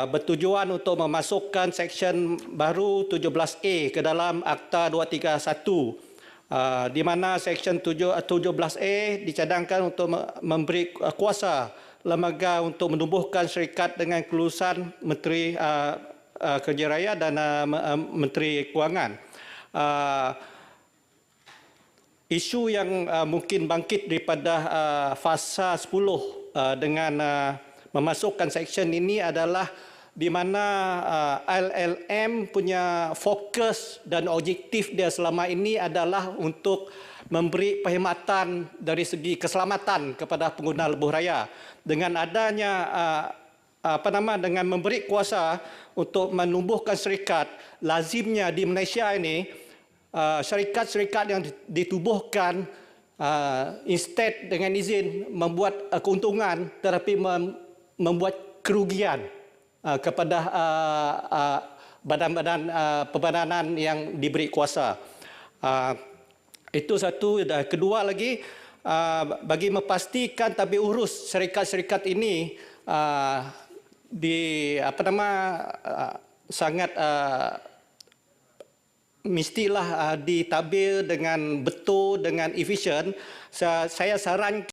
bertujuan untuk memasukkan seksyen baru 17A ke dalam Akta 231 di mana seksyen 17A dicadangkan untuk memberi kuasa lembaga untuk menumbuhkan syarikat dengan kelulusan Menteri Kerja Raya dan Menteri Kewangan. Isu yang mungkin bangkit daripada fasa 10 dengan memasukkan seksyen ini adalah di mana LLM punya fokus dan objektif dia selama ini adalah untuk memberi perkhidmatan dari segi keselamatan kepada pengguna lebuh raya. Dengan adanya dengan memberi kuasa untuk menumbuhkan syarikat, lazimnya di Malaysia ini syarikat-syarikat yang ditubuhkan instead dengan izin membuat keuntungan tetapi membuat kerugian kepada badan-badan pembadanan yang diberi kuasa. Itu satu. Dan kedua lagi, bagi memastikan tabir urus syarikat-syarikat ini sangat mestilah ditabir dengan betul, dengan efisien. Saya sarankan